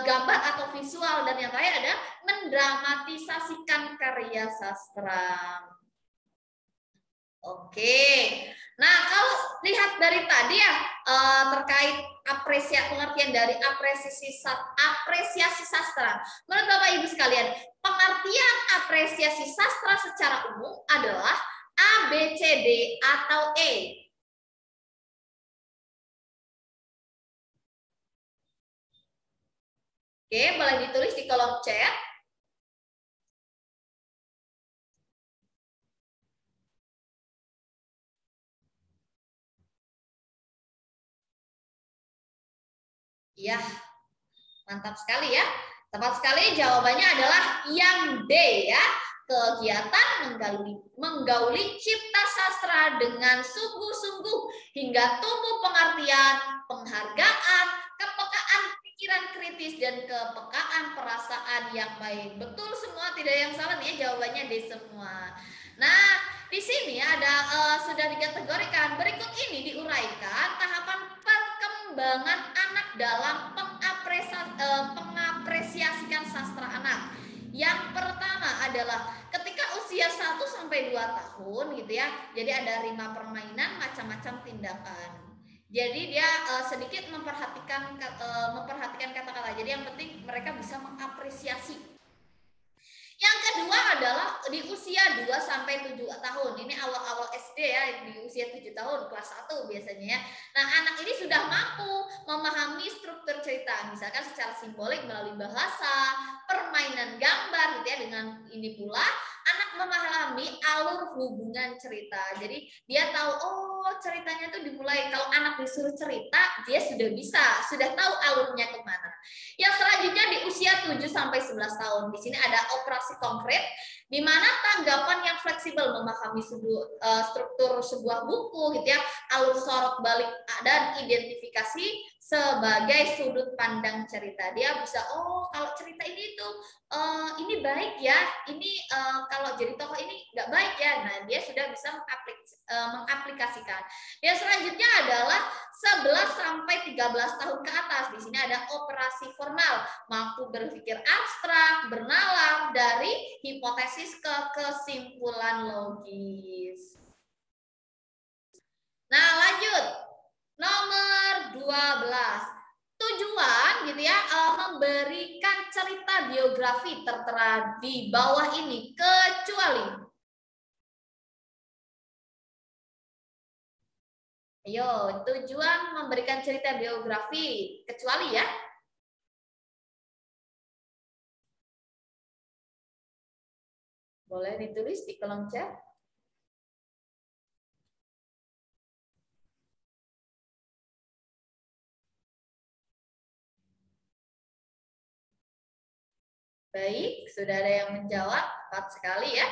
B: gambar atau visual, dan yang terakhir ada mendramatisasikan karya sastra. Oke. Nah, kalau lihat dari tadi ya terkait pengertian dari apresiasi sastra. Menurut Bapak Ibu sekalian, pengertian apresiasi sastra secara umum adalah A, B, C, D atau E. Oke, boleh ditulis di kolom chat. Ya, mantap sekali ya. Tepat sekali, jawabannya adalah yang D ya. Kegiatan menggauli cipta sastra dengan sungguh-sungguh hingga tumbuh pengertian, penghargaan, kepekaan pikiran kritis dan kepekaan perasaan yang baik. Betul semua, tidak yang salah nih ya, jawabannya D semua. Nah, di sini ada sudah dikategorikan. Berikut ini diuraikan tahapan perkembangan anak dalam pengapresiasikan sastra anak. Yang pertama adalah ketika usia 1 sampai 2 tahun gitu ya. Jadi ada 5 permainan, macam-macam tindakan. Jadi dia sedikit memperhatikan kata-kata. Jadi yang penting mereka bisa mengapresiasi. Yang kedua adalah di usia 2 sampai 7 tahun. Ini awal-awal SD ya, di usia 7 tahun, kelas 1 biasanya ya. Nah, anak ini sudah mampu memahami struktur cerita, misalkan secara simbolik melalui bahasa, permainan gambar gitu ya. Dengan ini pula anak memahami alur hubungan cerita. Jadi dia tahu, oh ceritanya tuh dimulai. Kalau anak disuruh cerita, dia sudah tahu alurnya kemana. Yang selanjutnya di usia 7 sampai 11 tahun. Di sini ada operasi konkret, di mana tanggapan yang fleksibel memahami struktur sebuah buku gitu ya, alur sorot balik dan identifikasi sebagai sudut pandang cerita. Dia bisa, oh kalau cerita ini tuh ini baik ya, ini kalau jadi tokoh ini nggak baik ya. Nah, dia sudah bisa mengaplikasikan. Yang selanjutnya adalah 11 sampai 13 tahun ke atas. Di sini ada operasi formal, mampu berpikir abstrak, bernalar dari hipotesis ke kesimpulan logis. Nah, lanjut. Nomor 12. Tujuan gitu ya, memberikan cerita biografi tertera di bawah ini, kecuali. Ayo, tujuan memberikan cerita biografi, kecuali ya. Boleh ditulis di kolom chat. Baik, sudah ada yang menjawab, tepat sekali ya.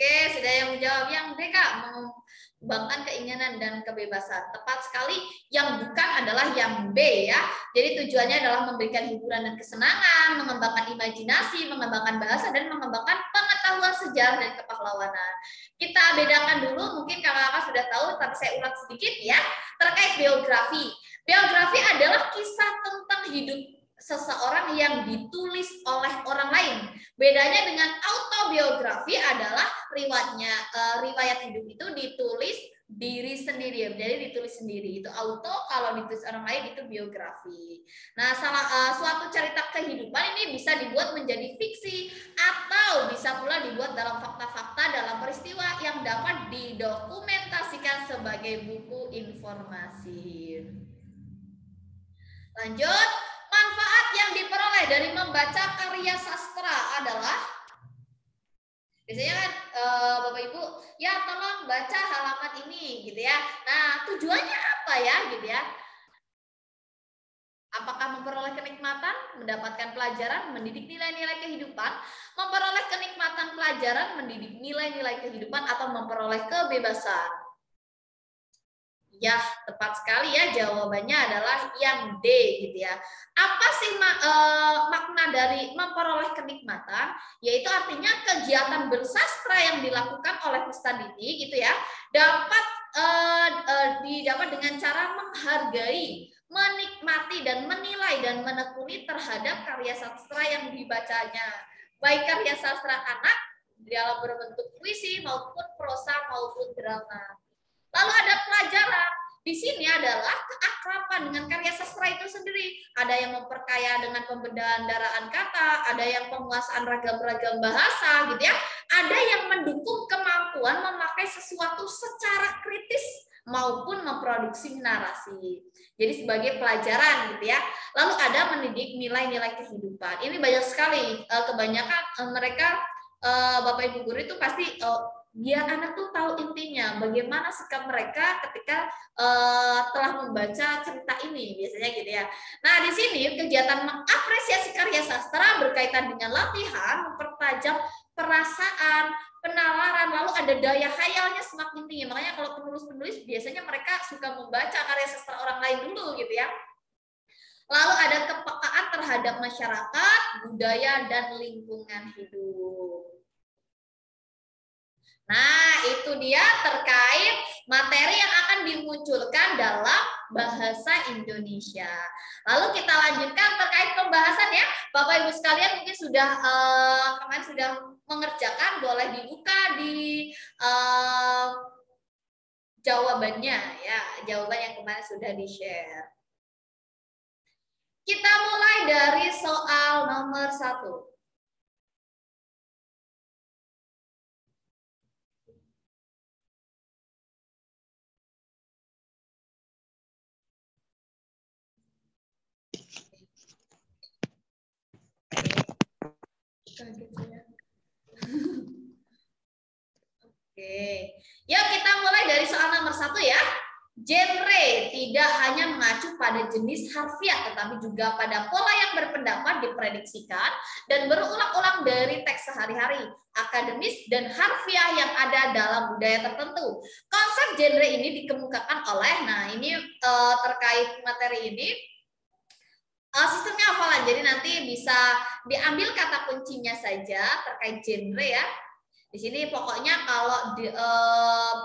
B: Oke, sudah yang menjawab. Yang D, Kak, mengembangkan keinginan dan kebebasan. Tepat sekali, yang bukan adalah yang B ya. Jadi tujuannya adalah memberikan hiburan dan kesenangan, mengembangkan imajinasi, mengembangkan bahasa, dan mengembangkan pengetahuan sejarah dan kepahlawanan. Kita bedakan dulu, mungkin kakak-kakak sudah tahu, tapi saya ulang sedikit ya, terkait biografi. Biografi adalah kisah tentang hidup seseorang yang ditulis oleh orang lain. Bedanya dengan autobiografi adalah riwayat hidup itu ditulis diri sendiri, jadi ditulis sendiri. Itu auto, kalau ditulis orang lain itu biografi. Nah, suatu cerita kehidupan ini bisa dibuat menjadi fiksi atau bisa pula dibuat dalam fakta-fakta dalam peristiwa yang dapat didokumentasikan sebagai buku informasi. Lanjut. Manfaat yang diperoleh dari membaca karya sastra adalah, biasanya kan Bapak Ibu, ya tolong baca halaman ini gitu ya. Nah, tujuannya apa ya gitu ya? Apakah memperoleh kenikmatan, mendapatkan pelajaran, mendidik nilai-nilai kehidupan, memperoleh kenikmatan pelajaran, mendidik nilai-nilai kehidupan, atau memperoleh kebebasan? Ya, tepat sekali ya, jawabannya adalah yang D gitu ya. Apa sih makna dari memperoleh kenikmatan? Yaitu artinya kegiatan bersastra yang dilakukan oleh peserta didik gitu ya, dapat didapat dengan cara menghargai, menikmati dan menilai dan menekuni terhadap karya sastra yang dibacanya. Baik karya sastra anak dalam berbentuk puisi maupun prosa maupun drama. Lalu ada pelajaran. Di sini adalah keakraban dengan karya sastra itu sendiri. Ada yang memperkaya dengan pembedahan kata, ada yang penguasaan ragam-ragam bahasa gitu ya. Ada yang mendukung kemampuan memakai sesuatu secara kritis maupun memproduksi narasi. Jadi sebagai pelajaran gitu ya. Lalu ada mendidik nilai-nilai kehidupan. Ini banyak sekali. Kebanyakan mereka Bapak Ibu guru itu pasti biar anak tuh tahu intinya bagaimana sikap mereka ketika telah membaca cerita ini, biasanya gitu ya. Nah, di sini kegiatan mengapresiasi karya sastra berkaitan dengan latihan mempertajam perasaan, penalaran, lalu ada daya khayalnya semakin tinggi. Makanya kalau penulis-penulis biasanya mereka suka membaca karya sastra orang lain dulu gitu ya. Lalu ada kepekaan terhadap masyarakat, budaya, dan lingkungan hidup. Nah, itu dia terkait materi yang akan dimunculkan dalam bahasa Indonesia. Lalu kita lanjutkan terkait pembahasan ya. Bapak Ibu sekalian mungkin sudah kemarin sudah mengerjakan, boleh dibuka di jawabannya ya, jawaban yang kemarin sudah di-share. Kita mulai dari soal nomor 1. Oke, yuk kita mulai dari soal nomor 1 ya. Genre tidak hanya mengacu pada jenis harfiah, tetapi juga pada pola yang berpendapat diprediksikan dan berulang-ulang dari teks sehari-hari, akademis, dan harfiah yang ada dalam budaya tertentu. Konsep genre ini dikemukakan oleh, nah ini terkait materi ini, sistemnya hafalan, jadi nanti bisa diambil kata kuncinya saja terkait genre ya. Di sini pokoknya kalau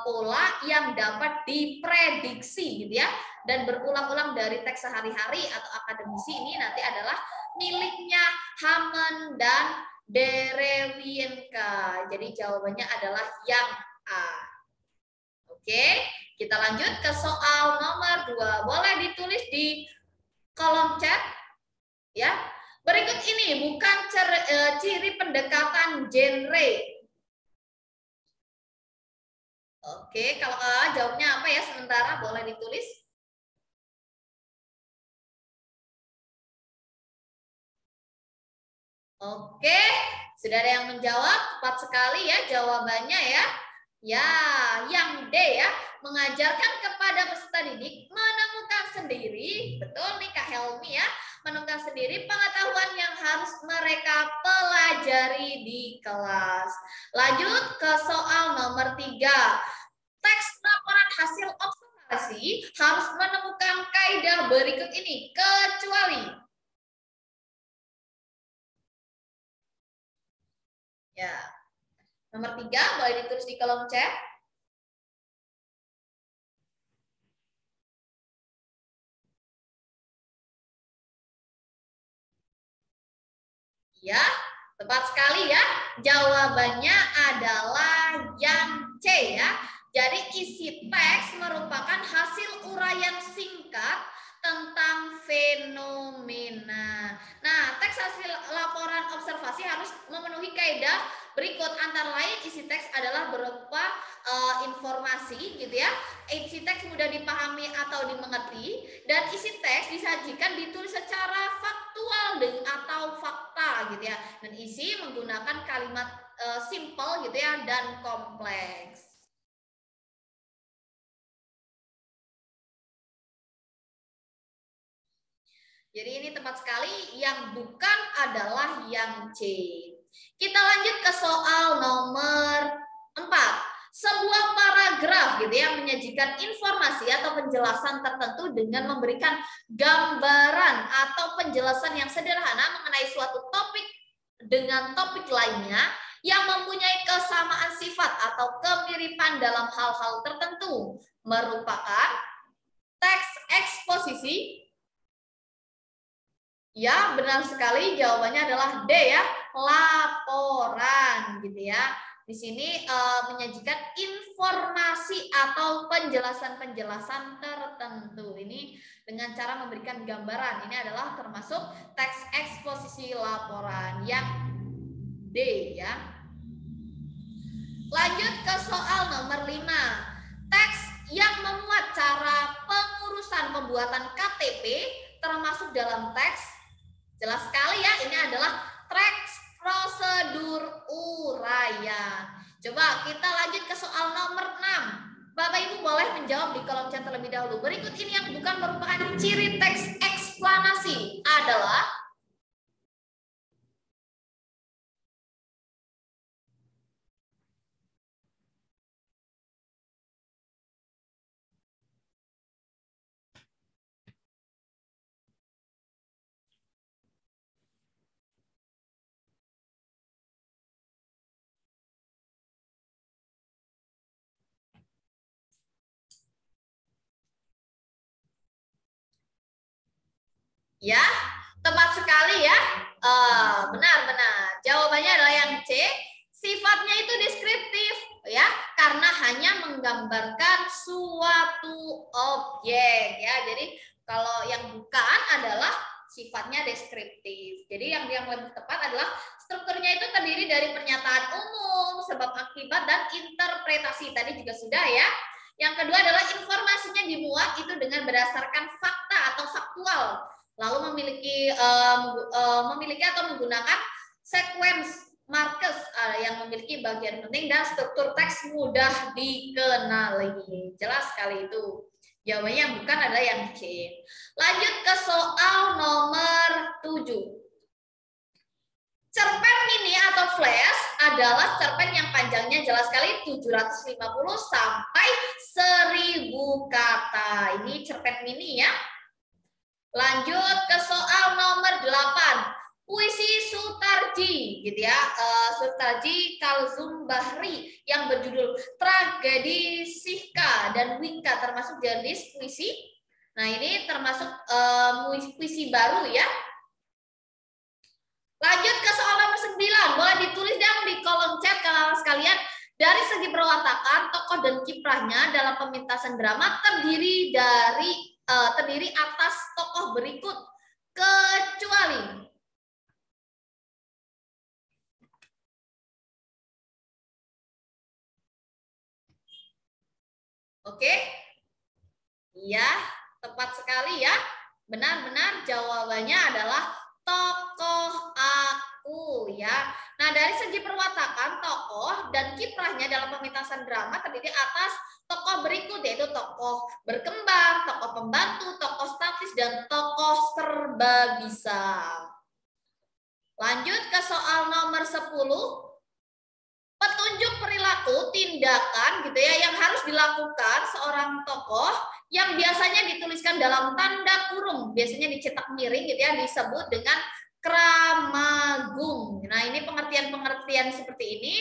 B: pola yang dapat diprediksi gitu ya, dan berulang-ulang dari teks sehari-hari atau akademisi ini nanti adalah miliknya Hamann dan Derewienka. Jadi jawabannya adalah yang A. Oke, kita lanjut ke soal nomor 2. Boleh ditulis di kolom chat ya. Berikut ini bukan ciri pendekatan genre. Oke, kalau jawabnya apa ya sementara boleh ditulis. Oke, sudah ada yang menjawab, tepat sekali ya jawabannya ya. Ya, yang D ya, mengajarkan kepada peserta didik menemukan sendiri, betul nih Kak Helmi ya, menemukan sendiri pengetahuan yang harus mereka pelajari di kelas. Lanjut ke soal nomor 3. Teks laporan hasil observasi harus menemukan kaidah berikut ini, kecuali. Ya, nomor 3 boleh ditulis di kolom chat. Ya, tepat sekali ya. Jawabannya adalah yang C ya. Jadi isi teks merupakan hasil uraian singkat tentang fenomena. Nah, teks hasil laporan observasi harus memenuhi kaidah berikut, antara lain isi teks adalah berupa informasi gitu ya. Isi teks mudah dipahami atau dimengerti, dan isi teks disajikan ditulis secara faktual atau fakta gitu ya. Dan isi menggunakan kalimat simple gitu ya dan kompleks. Jadi ini tepat sekali, yang bukan adalah yang C. Kita lanjut ke soal nomor 4. Sebuah paragraf gitu ya menyajikan informasi atau penjelasan tertentu dengan memberikan gambaran atau penjelasan yang sederhana mengenai suatu topik dengan topik lainnya yang mempunyai kesamaan sifat atau kemiripan dalam hal-hal tertentu, merupakan teks eksposisi. Ya, benar sekali, jawabannya adalah D ya, laporan gitu ya. Di sini menyajikan informasi atau penjelasan-penjelasan tertentu. Ini dengan cara memberikan gambaran. Ini adalah termasuk teks eksposisi laporan yang D ya. Lanjut ke soal nomor 5. Teks yang memuat cara pengurusan pembuatan KTP termasuk dalam teks. Jelas sekali ya, ini adalah teks prosedur uraian. Coba kita lanjut ke soal nomor 6. Bapak Ibu boleh menjawab di kolom chat terlebih dahulu. Berikut ini yang bukan merupakan ciri teks eksplanasi adalah ya, tepat sekali ya. Benar-benar. Jawabannya adalah yang C. Sifatnya itu deskriptif ya, karena hanya menggambarkan suatu objek ya. Jadi kalau yang bukan adalah sifatnya deskriptif. Jadi yang lebih tepat adalah strukturnya itu terdiri dari pernyataan umum, sebab akibat dan interpretasi. Tadi juga sudah ya. Yang kedua adalah informasinya dimuat itu dengan berdasarkan fakta atau faktual, lalu memiliki atau menggunakan sequence markers yang memiliki bagian penting dan struktur teks mudah dikenali. Jelas sekali itu. Jawabannya yang bukan adalah yang C. Lanjut ke soal nomor 7. Cerpen mini atau flash adalah cerpen yang panjangnya jelas sekali 750 sampai 1000 kata. Ini cerpen mini ya. Lanjut ke soal nomor 8. Puisi Sutarji gitu ya. Sutarji Kalzum Bahri yang berjudul Tragedi Sihka dan Wingka termasuk jenis puisi. Nah, ini termasuk puisi baru ya. Lanjut ke soal nomor 9. Boleh ditulis dong di kolom chat kalau sekalian. Dari segi perwatakan, tokoh dan kiprahnya dalam pementasan drama terdiri atas tokoh berikut kecuali. Oke? Iya, tepat sekali ya. Benar-benar jawabannya adalah tokoh aku ya. Nah, dari segi perwatakan tokoh dan kiprahnya dalam pementasan drama terdiri atas tokoh berikut, yaitu tokoh berkembang, tokoh pembantu, tokoh statis, dan tokoh serba bisa. Lanjut ke soal nomor 10. Petunjuk perilaku, tindakan gitu ya yang harus dilakukan seorang tokoh yang biasanya dituliskan dalam tanda kurung, biasanya dicetak miring gitu ya, disebut dengan kramagung. Nah, ini pengertian-pengertian seperti ini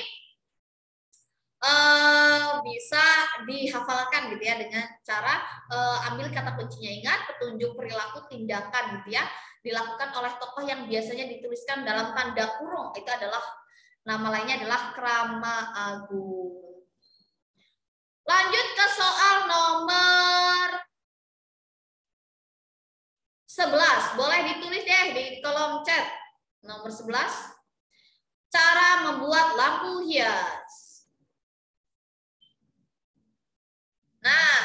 B: bisa dihafalkan gitu ya dengan cara ambil kata kuncinya. Ingat, petunjuk perilaku, tindakan gitu ya, dilakukan oleh tokoh yang biasanya dituliskan dalam tanda kurung. Itu adalah nama lainnya adalah krama agung. Lanjut ke soal nomor 11. Boleh ditulis deh di kolom chat. Nomor 11. Cara membuat lampu hias. Nah,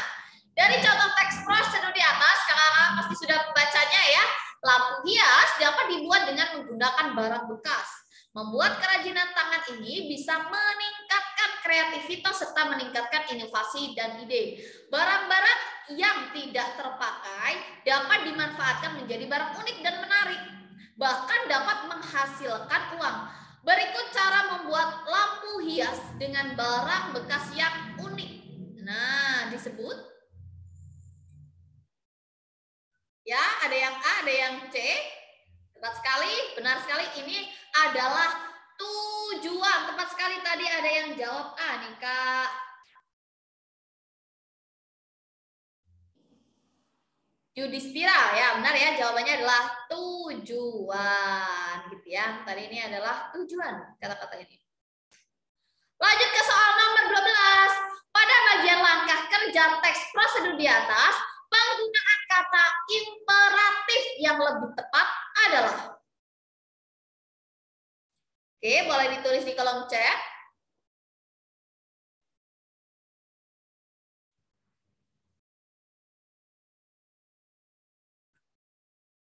B: dari contoh teks prosedur di atas, kakak-kakak pasti sudah membacanya ya. Lampu hias dapat dibuat dengan menggunakan barang bekas. Membuat kerajinan tangan ini bisa meningkatkan kreativitas serta meningkatkan inovasi dan ide. Barang-barang yang tidak terpakai dapat dimanfaatkan menjadi barang unik dan menarik, bahkan dapat menghasilkan uang. Berikut cara membuat lampu hias dengan barang bekas yang unik. Nah, disebut ya, ada yang A, ada yang C. Tepat sekali, benar sekali. Ini adalah tujuan. Tepat sekali, tadi ada yang jawab A nih, Kak. Yudhistira ya, benar ya. Jawabannya adalah tujuan gitu ya. Tadi ini adalah tujuan kata-kata ini. Lanjut ke soal nomor 12. Pada bagian langkah kerja teks prosedur di atas, penggunaan kata imperatif yang lebih tepat adalah. Oke, boleh ditulis di kolom chat.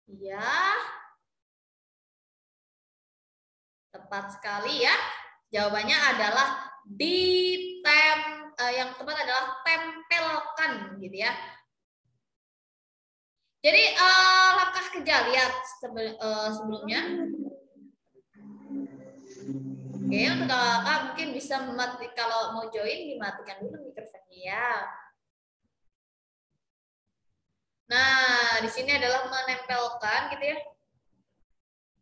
B: Ya. Tepat sekali ya. Jawabannya adalah yang tepat adalah tempelkan gitu ya. Jadi langkah kerja lihat sebelumnya. Oke, untuk kakak mungkin bisa kalau mau join dimatikan dulu mikrofonnya ya. Nah, di sini adalah menempelkan gitu ya.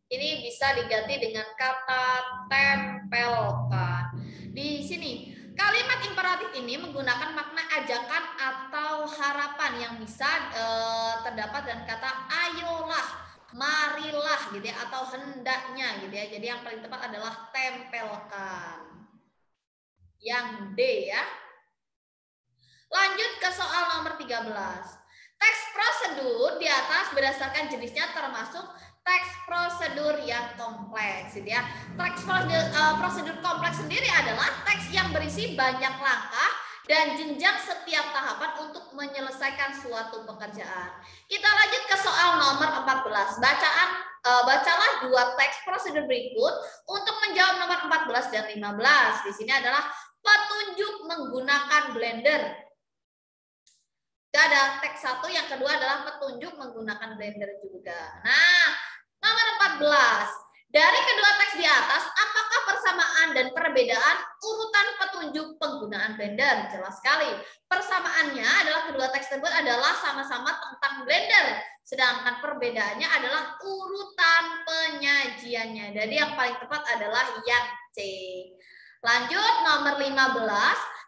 B: Ini bisa diganti dengan kata tempelkan. Di sini, kalimat imperatif ini menggunakan makna ajakan atau harapan yang bisa terdapat dalam kata ayolah, marilah gitu ya, atau hendaknya gitu ya. Jadi yang paling tepat adalah tempelkan. Yang D ya. Lanjut ke soal nomor 13. Teks prosedur di atas berdasarkan jenisnya termasuk teks prosedur yang kompleks, gitu ya. Teks prosedur kompleks sendiri adalah teks yang berisi banyak langkah dan jenjang setiap tahapan untuk menyelesaikan suatu pekerjaan. Kita lanjut ke soal nomor 14. Bacalah dua teks prosedur berikut untuk menjawab nomor 14 dan 15. Di sini adalah petunjuk menggunakan blender. Ada teks 1, yang kedua adalah petunjuk menggunakan blender juga. Nah, nomor 14. Dari kedua teks di atas, apakah persamaan dan perbedaan urutan petunjuk penggunaan blender? Jelas sekali. Persamaannya adalah kedua teks tersebut adalah sama-sama tentang blender. Sedangkan perbedaannya adalah urutan penyajiannya. Jadi yang paling tepat adalah yang C. Lanjut nomor 15.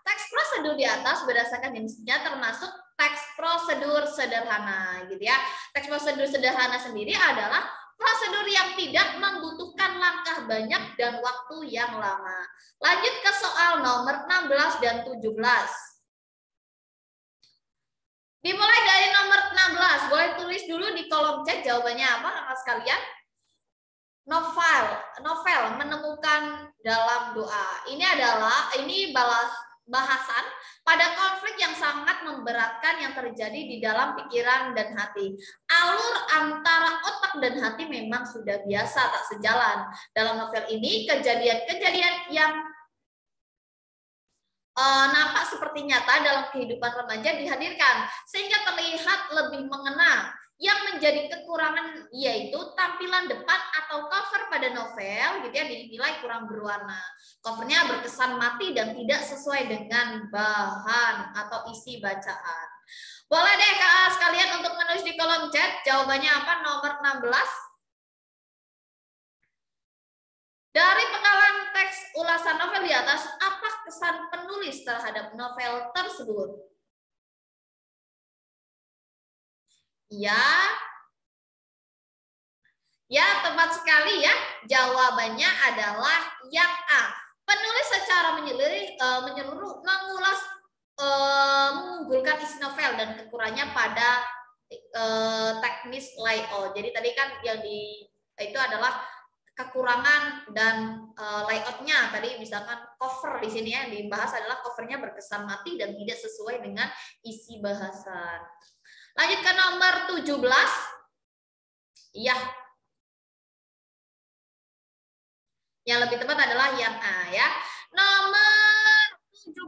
B: Teks prosedur di atas berdasarkan jenisnya termasuk teks prosedur sederhana gitu ya. Teks prosedur sederhana sendiri adalah prosedur yang tidak membutuhkan langkah banyak dan waktu yang lama. Lanjut ke soal nomor 16 dan 17. Dimulai dari nomor 16. Boleh tulis dulu di kolom chat jawabannya apa anak sekalian? Novel menemukan dalam doa. Ini bahasan pada konflik yang sangat memberatkan yang terjadi di dalam pikiran dan hati. Alur antara otak dan hati memang sudah biasa tak sejalan. Dalam novel ini kejadian-kejadian yang nampak seperti nyata dalam kehidupan remaja dihadirkan sehingga terlihat lebih mengena. Yang menjadi kekurangan yaitu tampilan depan atau cover pada novel gitu ya dinilai kurang berwarna. Covernya berkesan mati dan tidak sesuai dengan bahan atau isi bacaan. Boleh deh Kak sekalian untuk menulis di kolom chat jawabannya apa nomor 16. Dari penggalan teks ulasan novel di atas, apa kesan penulis terhadap novel tersebut? Ya, tepat sekali ya. Jawabannya adalah yang A. Penulis secara menyeluruh mengulas mengunggulkan isi novel dan kekurangannya pada teknis layout. Jadi tadi kan yang itu adalah kekurangan dan layoutnya. Tadi misalkan cover di sini yang dibahas adalah covernya berkesan mati dan tidak sesuai dengan isi bahasan. Lanjut ke nomor 17. Iya. Yang lebih tepat adalah yang A ya. Nomor 17.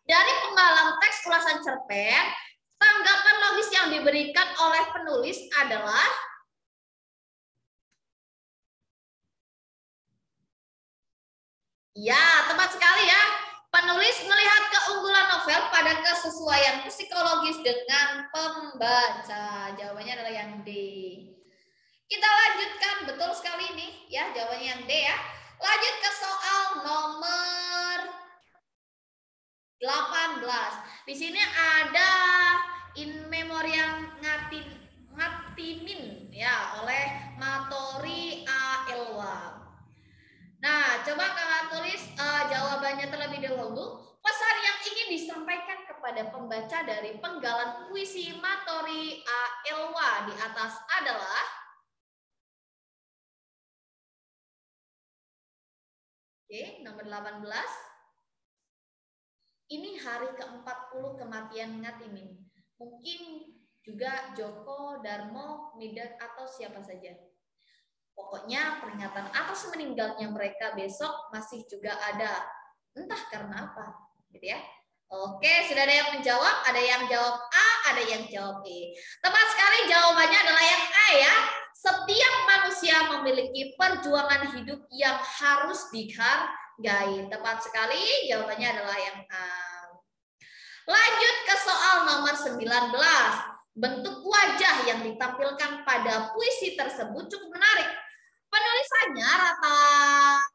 B: Dari penggalan teks ulasan cerpen, tanggapan logis yang diberikan oleh penulis adalah ya, tepat sekali ya. Penulis melihat keunggulan novel pada kesesuaian psikologis dengan pembaca. Jawabannya adalah yang D. Kita lanjutkan, betul sekali ini ya, jawabannya yang D ya. Lanjut ke soal nomor 18. Di sini ada in memoriam ngatimin ya oleh Matori A. Elwa. Nah, coba kakak tulis jawabannya terlebih dahulu. Pesan yang ingin disampaikan kepada pembaca dari penggalan puisi Matori A. Elwa di atas adalah oke, nomor 18. Ini hari ke-40 kematian Ngatimin. Mungkin juga Joko, Darmo, Midat, atau siapa saja. Pokoknya peringatan atas meninggalnya mereka besok masih juga ada. Entah karena apa, gitu ya. Oke, sudah ada yang menjawab, ada yang jawab A, ada yang jawab E. Tepat sekali, jawabannya adalah yang A ya. Setiap manusia memiliki perjuangan hidup yang harus dihargai. Tepat sekali, jawabannya adalah yang A. Lanjut ke soal nomor 19. Bentuk wajah yang ditampilkan pada puisi tersebut cukup menarik. Penulisannya rata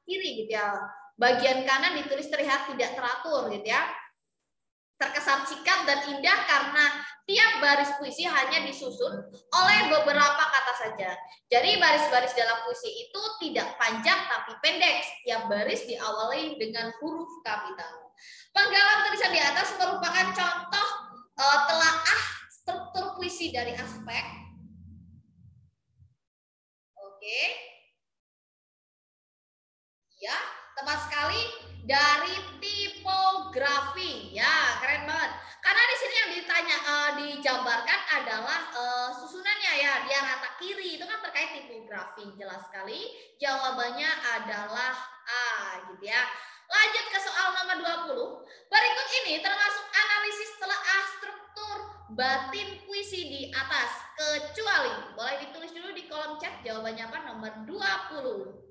B: kiri gitu ya. Bagian kanan ditulis terlihat tidak teratur gitu ya. Terkesan singkat dan indah karena tiap baris puisi hanya disusun oleh beberapa kata saja. Jadi baris-baris dalam puisi itu tidak panjang tapi pendek. Setiap baris diawali dengan huruf kapital. Penggalan tulisan di atas merupakan contoh telaah struktur puisi dari aspek. Oke. Ya, tepat sekali dari tipografi. Ya, keren banget. Karena di sini yang ditanya dijabarkan adalah susunannya ya, dia rata kiri. Itu kan terkait tipografi. Jelas sekali. Jawabannya adalah A gitu ya. Lanjut ke soal nomor 20. Berikut ini termasuk analisis telaah struktur batin puisi di atas kecuali. Boleh ditulis dulu di kolom chat jawabannya apa? Nomor 20.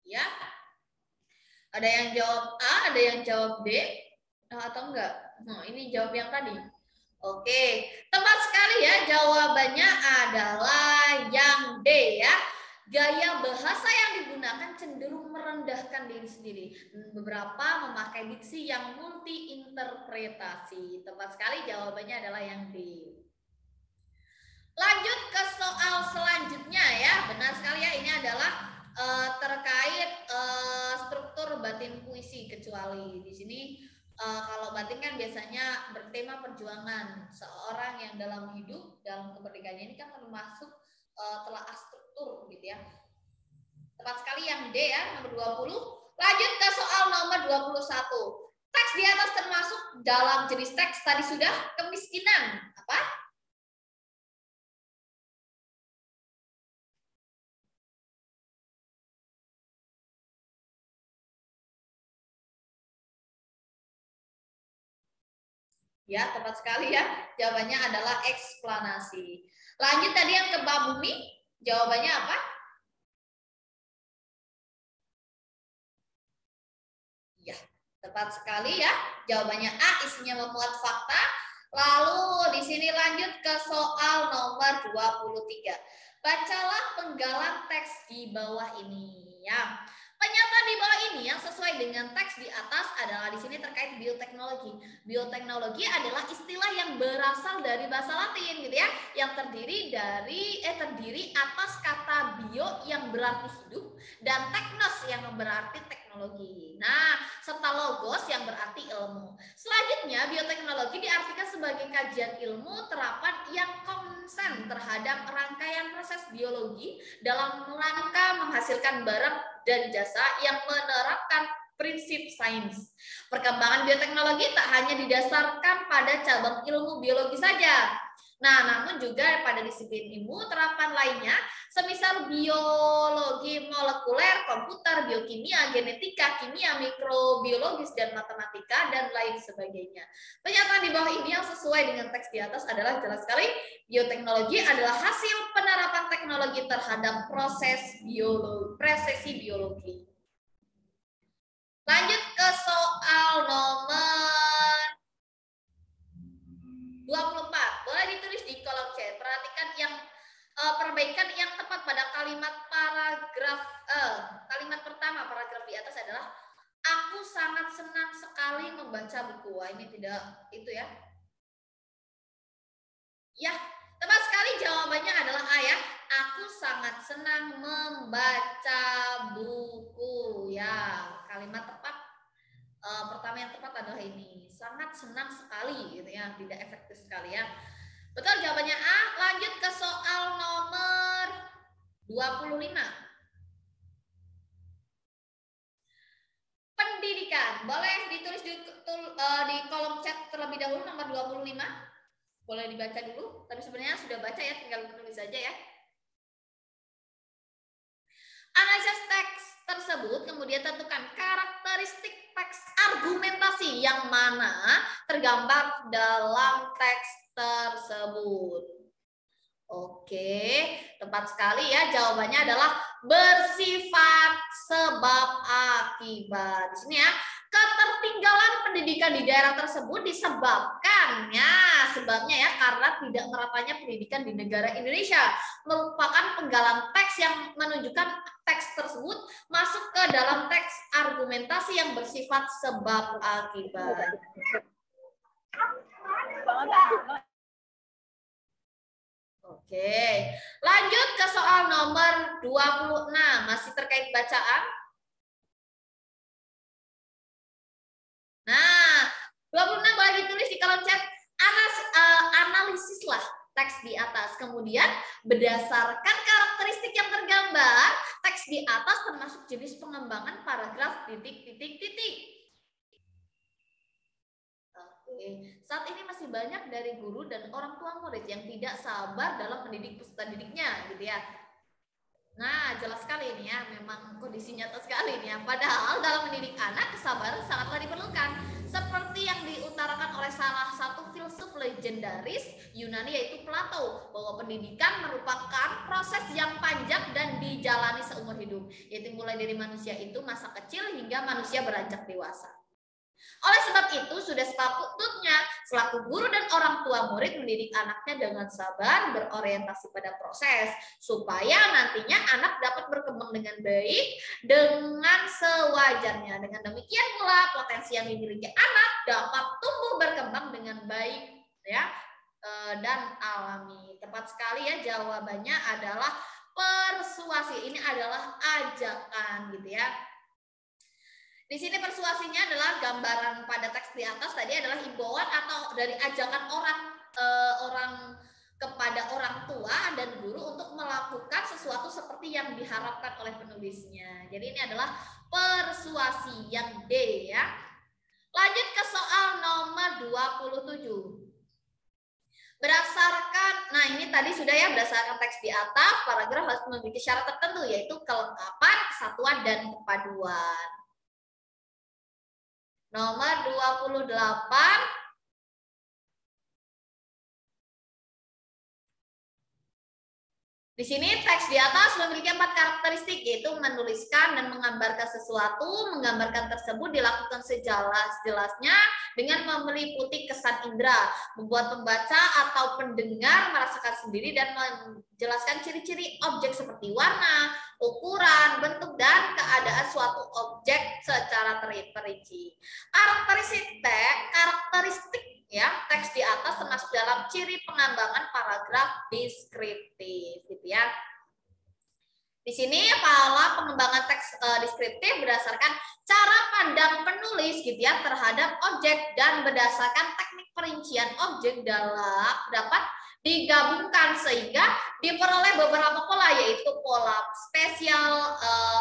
B: Ya, ada yang jawab A, ada yang jawab D, atau enggak? Nah, ini jawab yang tadi. Oke, tepat sekali ya, jawabannya adalah yang D ya. Gaya bahasa yang digunakan cenderung merendahkan diri sendiri. Beberapa memakai diksi yang multi interpretasi. Tepat sekali jawabannya adalah yang D. Lanjut ke soal selanjutnya ya. Benar sekali ya, ini adalah terkait struktur batin puisi kecuali di sini kalau batin kan biasanya bertema perjuangan seorang yang dalam hidup dalam kemerdekaannya ini kan termasuk telaah struktur gitu ya. Tepat sekali yang D ya, nomor 20. Lanjut ke soal nomor 21. Teks di atas termasuk dalam jenis teks tadi sudah kemiskinan. Apa? Ya, tepat sekali ya. Jawabannya adalah eksplanasi. Lanjut tadi yang ke Mbak Bumi, jawabannya apa? Ya, tepat sekali ya. Jawabannya A, isinya memuat fakta. Lalu di sini lanjut ke soal nomor 23. Bacalah penggalan teks di bawah ini ya. Pernyataan di bawah ini yang sesuai dengan teks di atas adalah di sini terkait bioteknologi. Bioteknologi adalah istilah yang berasal dari bahasa Latin gitu ya, yang terdiri atas kata bio yang berarti hidup dan teknos yang berarti teknologi. Nah, serta logos yang berarti ilmu. Selanjutnya, bioteknologi diartikan sebagai kajian ilmu terapan yang konsen terhadap rangkaian proses biologi dalam rangka menghasilkan barang dan jasa yang menerapkan prinsip sains. Perkembangan bioteknologi tak hanya didasarkan pada cabang ilmu biologi saja. Nah, namun juga pada disiplin ilmu terapan lainnya, semisal biologi molekuler, komputer, biokimia, genetika, kimia, mikrobiologis, dan matematika, dan lain sebagainya. Pernyataan di bawah ini yang sesuai dengan teks di atas adalah jelas sekali, bioteknologi adalah hasil penerapan teknologi terhadap prosesi biologi. Lanjut ke soal nomor 24. Boleh ditulis di kolom chat. Perhatikan yang perbaikan yang tepat pada kalimat paragraf kalimat pertama paragraf di atas adalah aku sangat senang sekali membaca buku. Wah, ini tidak itu ya. Ya, tepat sekali jawabannya adalah A ya. Aku sangat senang membaca buku. Ya, kalimat tepat pertama yang tepat adalah ini. Sangat senang sekali gitu ya, tidak efektif sekali ya. Betul jawabannya A. Lanjut ke soal nomor 25. Pendidikan. Boleh ditulis di di kolom chat terlebih dahulu nomor 25. Boleh dibaca dulu, tapi sebenarnya sudah baca ya, tinggal menulis saja ya. Analisis teks tersebut kemudian tentukan karakteristik teks argumentasi yang mana tergambar dalam teks tersebut. Oke, tepat sekali ya, jawabannya adalah bersifat sebab akibat. Di sini ya, ketertinggalan pendidikan di daerah tersebut disebabkan ya, sebabnya ya karena tidak meratanya pendidikan di negara Indonesia, merupakan penggalan teks yang menunjukkan teks tersebut masuk ke dalam teks argumentasi yang bersifat sebab akibat. Oke, lanjut ke soal nomor 26, masih terkait bacaan. Nah, 26 boleh ditulis di kolom chat, analisislah teks di atas. Kemudian berdasarkan karakteristik yang tergambar, teks di atas termasuk jenis pengembangan paragraf titik. Saat ini masih banyak dari guru dan orang tua murid yang tidak sabar dalam mendidik peserta didiknya, gitu ya. Nah, jelas sekali ini ya, memang kondisi nyata sekali ini ya. Padahal dalam mendidik anak, kesabaran sangatlah diperlukan. Seperti yang diutarakan oleh salah satu filsuf legendaris Yunani yaitu Plato, bahwa pendidikan merupakan proses yang panjang dan dijalani seumur hidup, yaitu mulai dari manusia itu masa kecil hingga manusia beranjak dewasa. Oleh sebab itu, sudah sepatutnya selaku guru dan orang tua murid mendidik anaknya dengan sabar, berorientasi pada proses, supaya nantinya anak dapat berkembang dengan baik, dengan sewajarnya. Dengan demikian pula, potensi yang dimiliki anak dapat tumbuh berkembang dengan baik ya dan alami. Tepat sekali ya, jawabannya adalah persuasi. Ini adalah ajakan gitu ya. Di sini persuasinya adalah gambaran pada teks di atas tadi adalah himbauan atau dari ajakan orang kepada orang tua dan guru untuk melakukan sesuatu seperti yang diharapkan oleh penulisnya. Jadi ini adalah persuasi yang D ya. Lanjut ke soal nomor 27. Berdasarkan, nah ini tadi sudah ya, berdasarkan teks di atas, paragraf harus memiliki syarat tertentu yaitu kelengkapan, kesatuan, dan kepaduan. Nomor 28. Di sini teks di atas memiliki 4 karakteristik, yaitu menuliskan dan menggambarkan sesuatu. Menggambarkan tersebut dilakukan sejelas-jelasnya dengan meliputi kesan indera, membuat pembaca atau pendengar merasakan sendiri dan menjelaskan ciri-ciri objek seperti warna, ukuran, bentuk, dan keadaan suatu objek secara terperinci. Karakteristik ya, teks di atas termasuk dalam ciri pengembangan paragraf deskriptif gitu ya. Di sini pola pengembangan teks deskriptif berdasarkan cara pandang penulis gitu ya terhadap objek dan berdasarkan teknik perincian objek dapat digabungkan sehingga diperoleh beberapa pola, yaitu pola spesial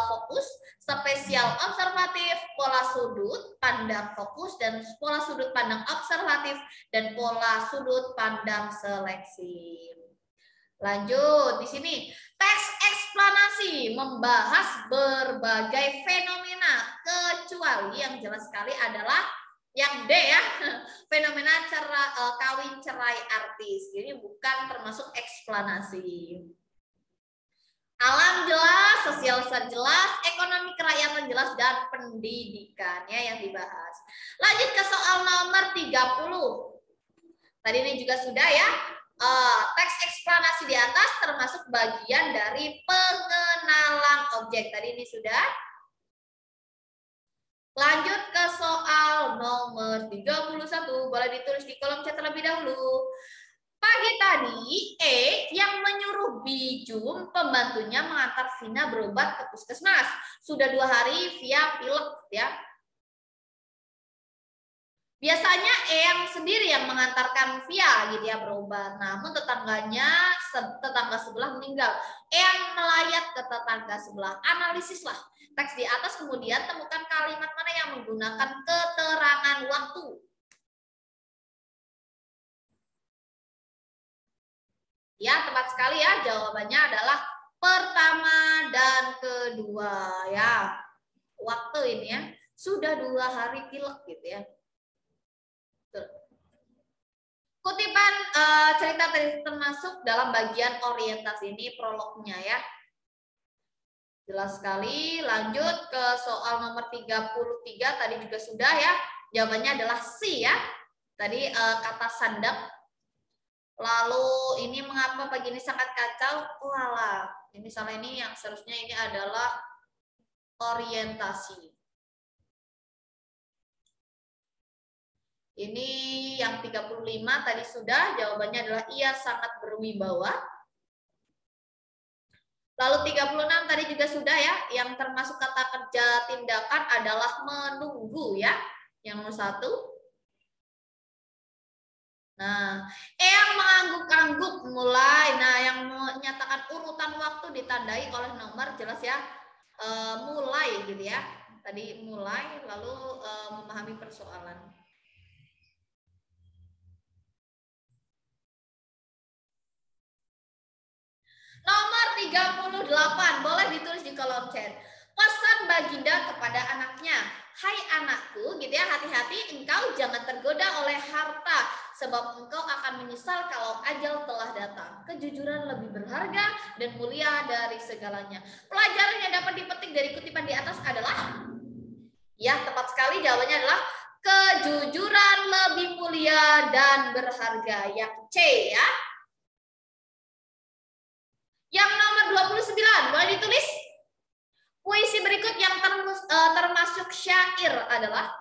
B: fokus, spesial observatif, pola sudut pandang fokus, dan pola sudut pandang observatif, dan pola sudut pandang seleksi. Lanjut, di sini teks eksplanasi membahas berbagai fenomena, kecuali yang jelas sekali adalah yang D ya, fenomena kawin cerai artis. Ini bukan termasuk eksplanasi. Alam jelas, sosial jelas, ekonomi kerakyatan jelas, dan pendidikan ya yang dibahas. Lanjut ke soal nomor 30. Tadi ini juga sudah ya. Teks eksplanasi di atas termasuk bagian dari pengenalan objek. Tadi ini sudah. Lanjut ke soal nomor 31. Boleh ditulis di kolom chat terlebih dahulu. Pagi tadi, E yang menyuruh Bijum pembantunya mengantar Vina berobat ke puskesmas. Sudah 2 hari via pilek ya. Biasanya E yang sendiri yang mengantarkan Via gitu ya berobat. Namun tetangga sebelah meninggal. E yang melayat ke tetangga sebelah. Analisislah teks di atas, kemudian temukan kalimat mana yang menggunakan keterangan waktu Ya, tepat sekali ya. Jawabannya adalah pertama dan kedua ya. Waktu ini ya. Sudah 2 hari pilek gitu ya. Kutipan cerita termasuk dalam bagian orientasi, ini prolognya ya. Jelas sekali. Lanjut ke soal nomor 33, tadi juga sudah ya. Jawabannya adalah C ya. Tadi kata sandap. Lalu ini mengapa pagi ini sangat kacau? Walah, ini salah, ini yang seharusnya ini adalah orientasi. Ini yang 35 tadi sudah, jawabannya adalah ia sangat berwibawa. Lalu 36 tadi juga sudah ya, yang termasuk kata kerja tindakan adalah menunggu ya, yang nomor 1. Nah, yang mengangguk-angguk mulai. Nah, yang menyatakan urutan waktu ditandai oleh nomor, jelas ya, mulai gitu ya. Tadi mulai, lalu memahami persoalan. Nomor 38, boleh ditulis di kolom chat. Pesan baginda kepada anaknya, hai anakku, gitu ya, hati-hati engkau jangan tergoda oleh harta, sebab engkau akan menyesal kalau ajal telah datang. Kejujuran lebih berharga dan mulia dari segalanya. Pelajaran yang dapat dipetik dari kutipan di atas adalah, ya tepat sekali, jawabannya adalah kejujuran lebih mulia dan berharga, yang C ya. Yang nomor 29, boleh ditulis? Puisi berikut yang termasuk syair adalah,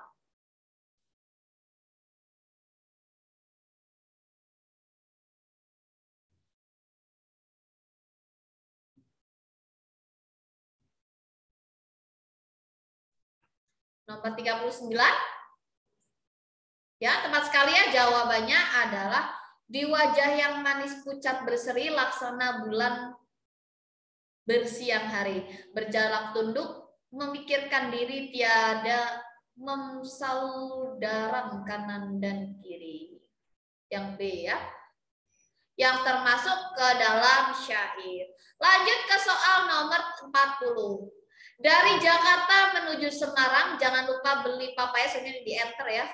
B: nomor 39. Ya, tepat sekali ya, jawabannya adalah di wajah yang manis pucat berseri laksana bulan bersiang hari, berjalan tunduk memikirkan diri tiada memsaudaram kanan dan kiri. Yang B ya, yang termasuk ke dalam syair. Lanjut ke soal nomor 40. Dari Jakarta menuju Semarang, jangan lupa beli papaya, ini di enter ya.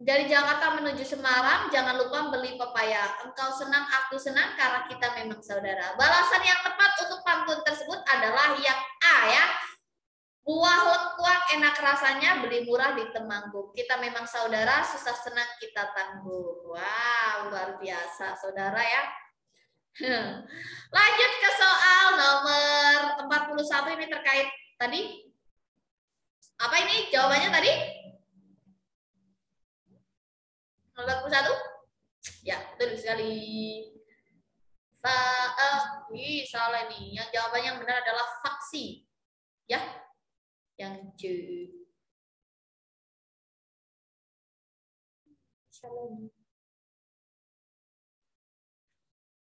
B: Dari Jakarta menuju Semarang, jangan lupa beli pepaya. Engkau senang, aku senang, karena kita memang saudara. Balasan yang tepat untuk pantun tersebut adalah yang A ya. Buah lengkuang enak rasanya, beli murah di Temanggung. Kita memang saudara, susah senang kita tanggung. Wow, luar biasa saudara ya. Lanjut ke soal nomor 41, ini terkait tadi. Apa ini jawabannya tadi? 41? Ya, betul sekali. Salah ini. Yang jawabannya yang benar adalah faksi. Ya, yang C.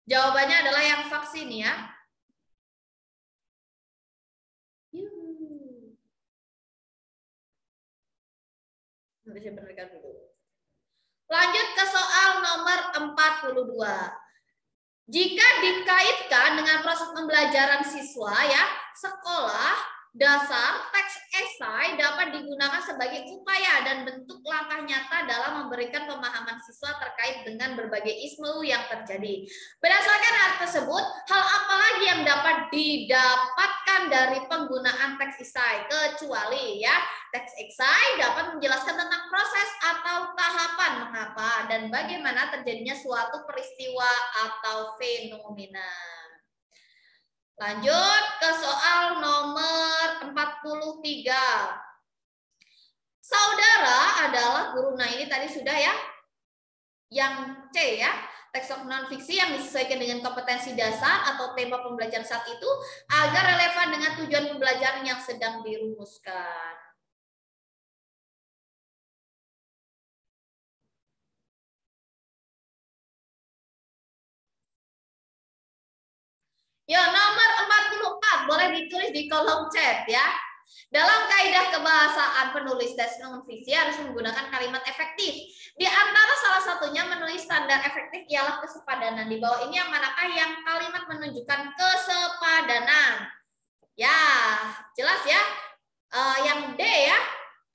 B: Jawabannya adalah yang faksi nih ya. Bisa berikan dulu. Lanjut ke soal nomor 42. Jika dikaitkan dengan proses pembelajaran siswa ya, sekolah dasar teks esai dapat digunakan sebagai upaya dan bentuk langkah nyata dalam memberikan pemahaman siswa terkait dengan berbagai isu yang terjadi. Berdasarkan hal tersebut, hal apa lagi yang dapat didapatkan dari penggunaan teks esai, kecuali ya teks esai dapat menjelaskan tentang proses atau tahapan mengapa dan bagaimana terjadinya suatu peristiwa atau fenomena. Lanjut ke soal nomor 43. Saudara adalah guru. Nah, ini tadi sudah ya. Yang C ya. Teks non fiksi yang disesuaikan dengan kompetensi dasar atau tema pembelajaran saat itu agar relevan dengan tujuan pembelajaran yang sedang dirumuskan. Ya, nomor 44 boleh ditulis di kolom chat ya. Dalam kaidah kebahasaan, penulis teks non-fiksi harus menggunakan kalimat efektif. Di antara salah satunya menulis standar efektif ialah kesepadanan. Di bawah ini yang manakah yang kalimat menunjukkan kesepadanan? Ya, jelas ya. Yang D ya.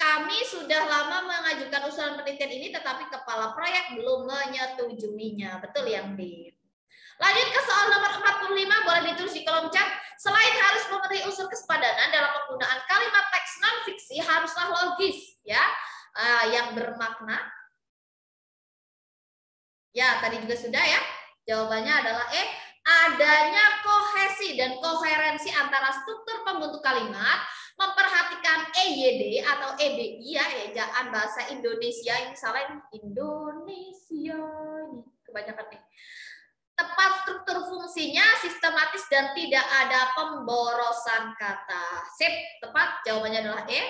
B: Kami sudah lama mengajukan usulan penelitian ini, tetapi kepala proyek belum menyetujuinya. Betul yang D. Lanjut ke soal nomor 45, boleh ditulis di kolom chat. Selain harus memenuhi unsur kesepadanan dalam penggunaan kalimat teks non-fiksi, haruslah logis, ya, yang bermakna. Ya, tadi juga sudah ya. Jawabannya adalah E. Adanya kohesi dan koherensi antara struktur pembentuk kalimat, memperhatikan EYD atau EBI ya, ejaan bahasa Indonesia, ini salah Indonesia ini kebanyakan nih. Tepat struktur fungsinya, sistematis dan tidak ada pemborosan kata. Sip, tepat. Jawabannya adalah E.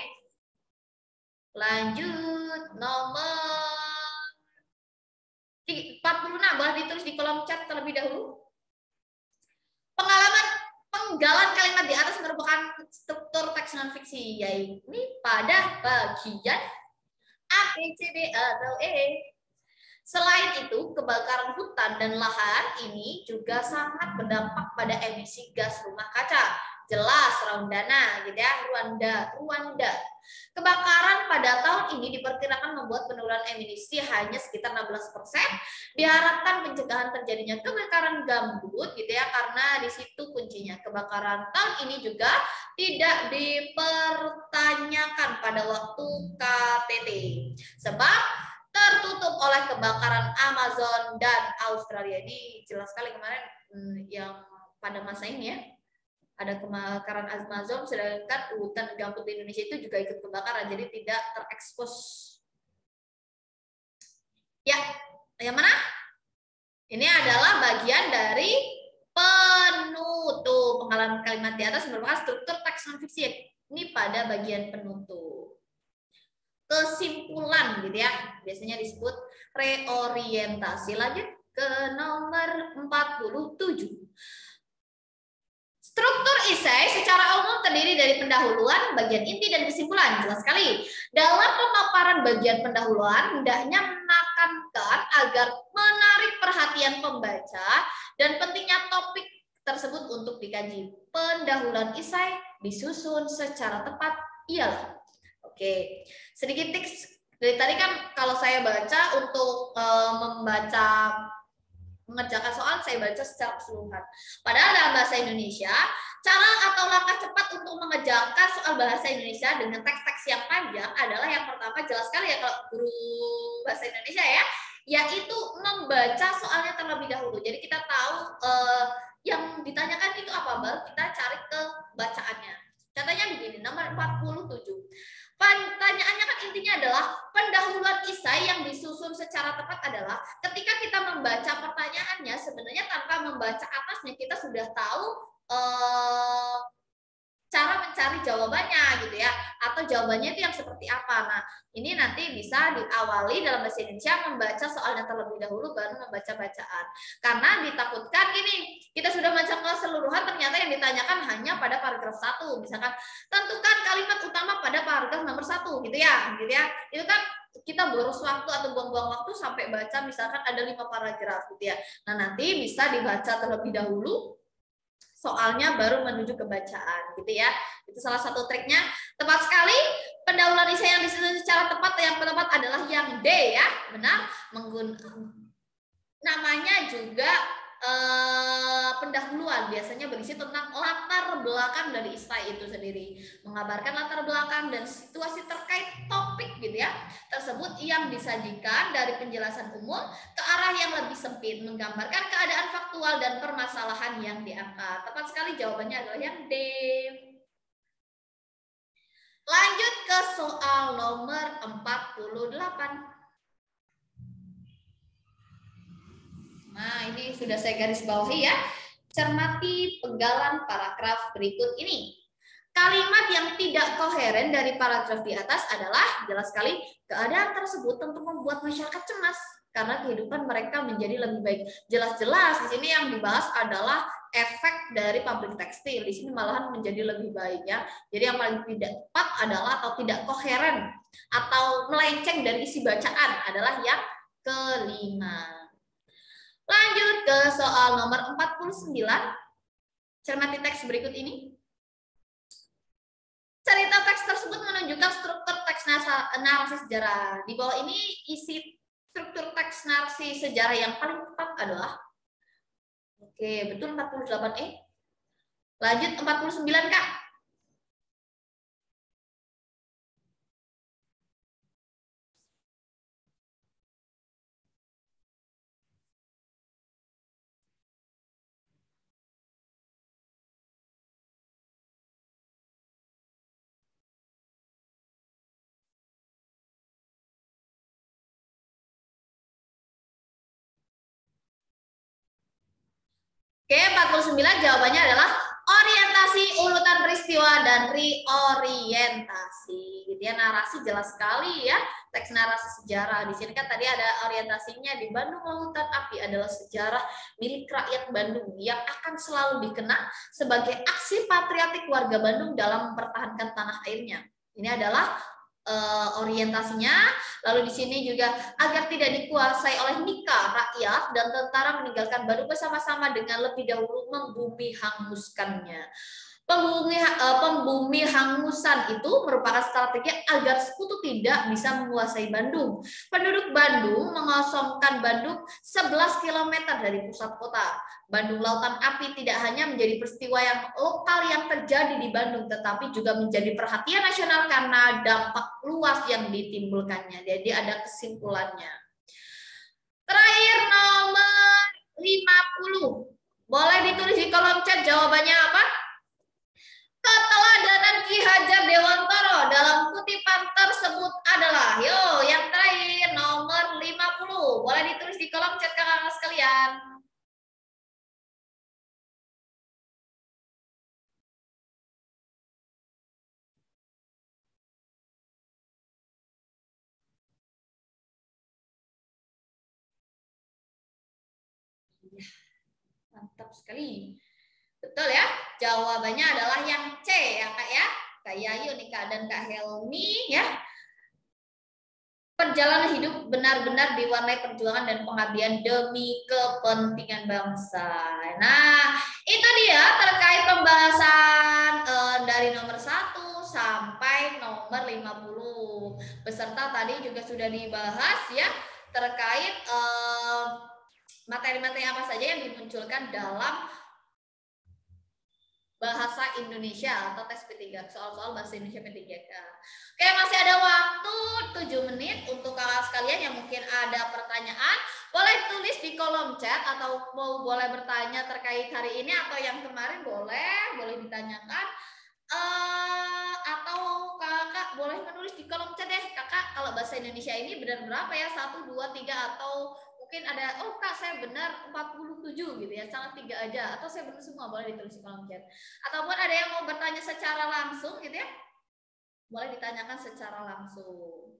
B: Lanjut nomor 46, boleh ditulis di kolom chat terlebih dahulu. Penggalan kalimat di atas merupakan struktur teks non-fiksi, yaitu pada bagian A, B, C, D, atau E. Selain itu, kebakaran hutan dan lahan ini juga sangat berdampak pada emisi gas rumah kaca. Jelas, Rwanda, gitu ya, Rwanda. Kebakaran pada tahun ini diperkirakan membuat penurunan emisi hanya sekitar 16%. Diharapkan pencegahan terjadinya kebakaran gambut, gitu ya, karena di situ kuncinya. Kebakaran tahun ini juga tidak dipertanyakan pada waktu KTT, sebab tertutup oleh kebakaran Amazon dan Australia. Ini jelas sekali kemarin yang pada masa ini ya. Ada kebakaran Amazon, sedangkan hutan gambut di Indonesia itu juga ikut kebakaran, jadi tidak terekspos. Ya, yang mana? Ini adalah bagian dari penutup. Penggalan kalimat di atas merupakan struktur teks non-fiksi. Ini pada bagian penutup. Kesimpulan gitu ya, biasanya disebut reorientasi. Lanjut ke nomor 47. Struktur esai secara umum terdiri dari pendahuluan, bagian inti, dan kesimpulan. Jelas sekali. Dalam pemaparan bagian pendahuluan, hendaknya menekankan agar menarik perhatian pembaca dan pentingnya topik tersebut untuk dikaji. Pendahuluan esai disusun secara tepat ialah. Oke, sedikit tips dari tadi kan kalau saya baca untuk mengerjakan soal, saya baca secara keseluruhan. Padahal dalam bahasa Indonesia, cara atau langkah cepat untuk mengerjakan soal bahasa Indonesia dengan teks-teks yang panjang adalah yang pertama, jelas sekali ya kalau guru bahasa Indonesia ya, yaitu membaca soalnya terlebih dahulu. Jadi kita tahu yang ditanyakan itu apa, baru kita cari ke bacaannya. Contohnya begini, nomor 47. Pertanyaannya kan intinya adalah pendahuluan esai yang disusun secara tepat adalah ketika kita membaca pertanyaannya, sebenarnya tanpa membaca atasnya kita sudah tahu cara mencari jawabannya gitu ya, atau jawabannya itu yang seperti apa. Nah, ini nanti bisa diawali dalam bahasa Indonesia membaca soalnya terlebih dahulu baru membaca bacaan. Karena ditakutkan gini, kita sudah baca keseluruhan ternyata yang ditanyakan hanya pada paragraf 1. Misalkan tentukan kalimat utama pada paragraf nomor 1 gitu ya. Itu kan kita boros waktu atau buang-buang waktu sampai baca misalkan ada 5 paragraf gitu ya. Nah, nanti bisa dibaca terlebih dahulu soalnya baru menuju ke bacaan gitu ya. Itu salah satu triknya. Tepat sekali, pendahuluan esai yang disusun secara tepat yang tepat adalah yang D ya. Benar, namanya juga pendahuluan, biasanya berisi tentang latar belakang dari esai itu sendiri, mengabarkan latar belakang dan situasi terkait topik gitu ya tersebut yang disajikan dari penjelasan umum ke arah yang lebih sempit, menggambarkan keadaan faktual dan permasalahan yang diangkat. Tepat sekali, jawabannya adalah yang D. Lanjut ke soal nomor 48. Nah, ini sudah saya garis bawahi ya. Cermati penggalan paragraf berikut ini. Kalimat yang tidak koheren dari paragraf di atas adalah, jelas sekali, keadaan tersebut tentu membuat masyarakat cemas karena kehidupan mereka menjadi lebih baik. Jelas-jelas di sini yang dibahas adalah efek dari pabrik tekstil. Di sini malahan menjadi lebih baik ya. Jadi yang paling tidak tepat adalah atau tidak koheren atau melenceng dari isi bacaan adalah yang kelima. Lanjut ke soal nomor 49. Cermati teks berikut ini. Cerita teks tersebut menunjukkan struktur teks narasi sejarah. Di bawah ini isi struktur teks narasi sejarah yang paling tepat adalah, oke, betul 48E. Lanjut 49, Kak. Oke, 49 jawabannya adalah orientasi, urutan peristiwa, dan reorientasi. Gitu ya, narasi jelas sekali ya, teks narasi sejarah. Di sini kan tadi ada orientasinya, di Bandung Lautan Api adalah sejarah milik rakyat Bandung yang akan selalu dikenang sebagai aksi patriotik warga Bandung dalam mempertahankan tanah airnya. Ini adalah orientasinya. Lalu di sini juga agar tidak dikuasai oleh Nika, rakyat dan tentara meninggalkan Bandung bersama-sama dengan lebih dahulu membumi hanguskannya. Pembumi hangusan itu merupakan strategi agar sekutu tidak bisa menguasai Bandung. Penduduk Bandung mengosongkan Bandung 11 km dari pusat kota. Bandung Lautan Api tidak hanya menjadi peristiwa yang lokal yang terjadi di Bandung, tetapi juga menjadi perhatian nasional karena dampak luas yang ditimbulkannya. Jadi ada kesimpulannya. Terakhir nomor 50. Boleh ditulis di kolom chat jawabannya apa? Keteladanan Ki Hajar Dewantara dalam kutipan tersebut adalah, yo, yang terakhir nomor 50. Boleh ditulis di kolom chat kakak-kakak sekalian. Mantap sekali. Betul ya, jawabannya adalah yang C ya Kak ya. Kak Yayu nih Kak dan Kak Helmi ya. Perjalanan hidup benar-benar diwarnai perjuangan dan pengabdian demi kepentingan bangsa. Nah, itu dia terkait pembahasan dari nomor 1 sampai nomor 50. Beserta tadi juga sudah dibahas ya terkait materi-materi apa saja yang dimunculkan dalam bahasa Indonesia atau tes P3, soal-soal bahasa Indonesia P3K. Oke, masih ada waktu 7 menit untuk kakak sekalian yang mungkin ada pertanyaan, boleh tulis di kolom chat atau mau boleh bertanya terkait hari ini atau yang kemarin boleh ditanyakan. Atau kakak boleh menulis di kolom chat deh, kakak kalau bahasa Indonesia ini benar berapa ya, 1, 2, 3 atau mungkin ada, oh Kak saya benar 47 gitu ya, salah 3 aja, atau saya benar semua, boleh ditulis di kolom chat. Ataupun ada yang mau bertanya secara langsung gitu ya, boleh ditanyakan secara langsung.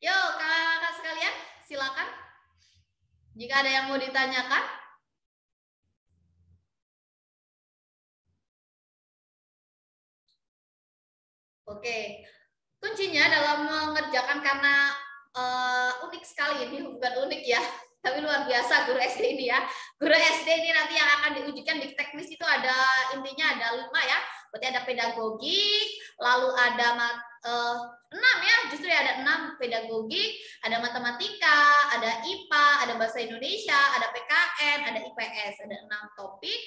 B: Yo kakak sekalian, silakan jika ada yang mau ditanyakan. Oke, kuncinya dalam mengerjakan, karena unik sekali ini, bukan unik ya, tapi luar biasa guru SD ini ya. Guru SD ini nanti yang akan diujikan di teknis itu ada, intinya ada 5 ya. Berarti ada pedagogik, lalu ada 6 ya, justru ya ada 6 pedagogik, ada matematika, ada IPA, ada bahasa Indonesia, ada PKN, ada IPS, ada 6 topik.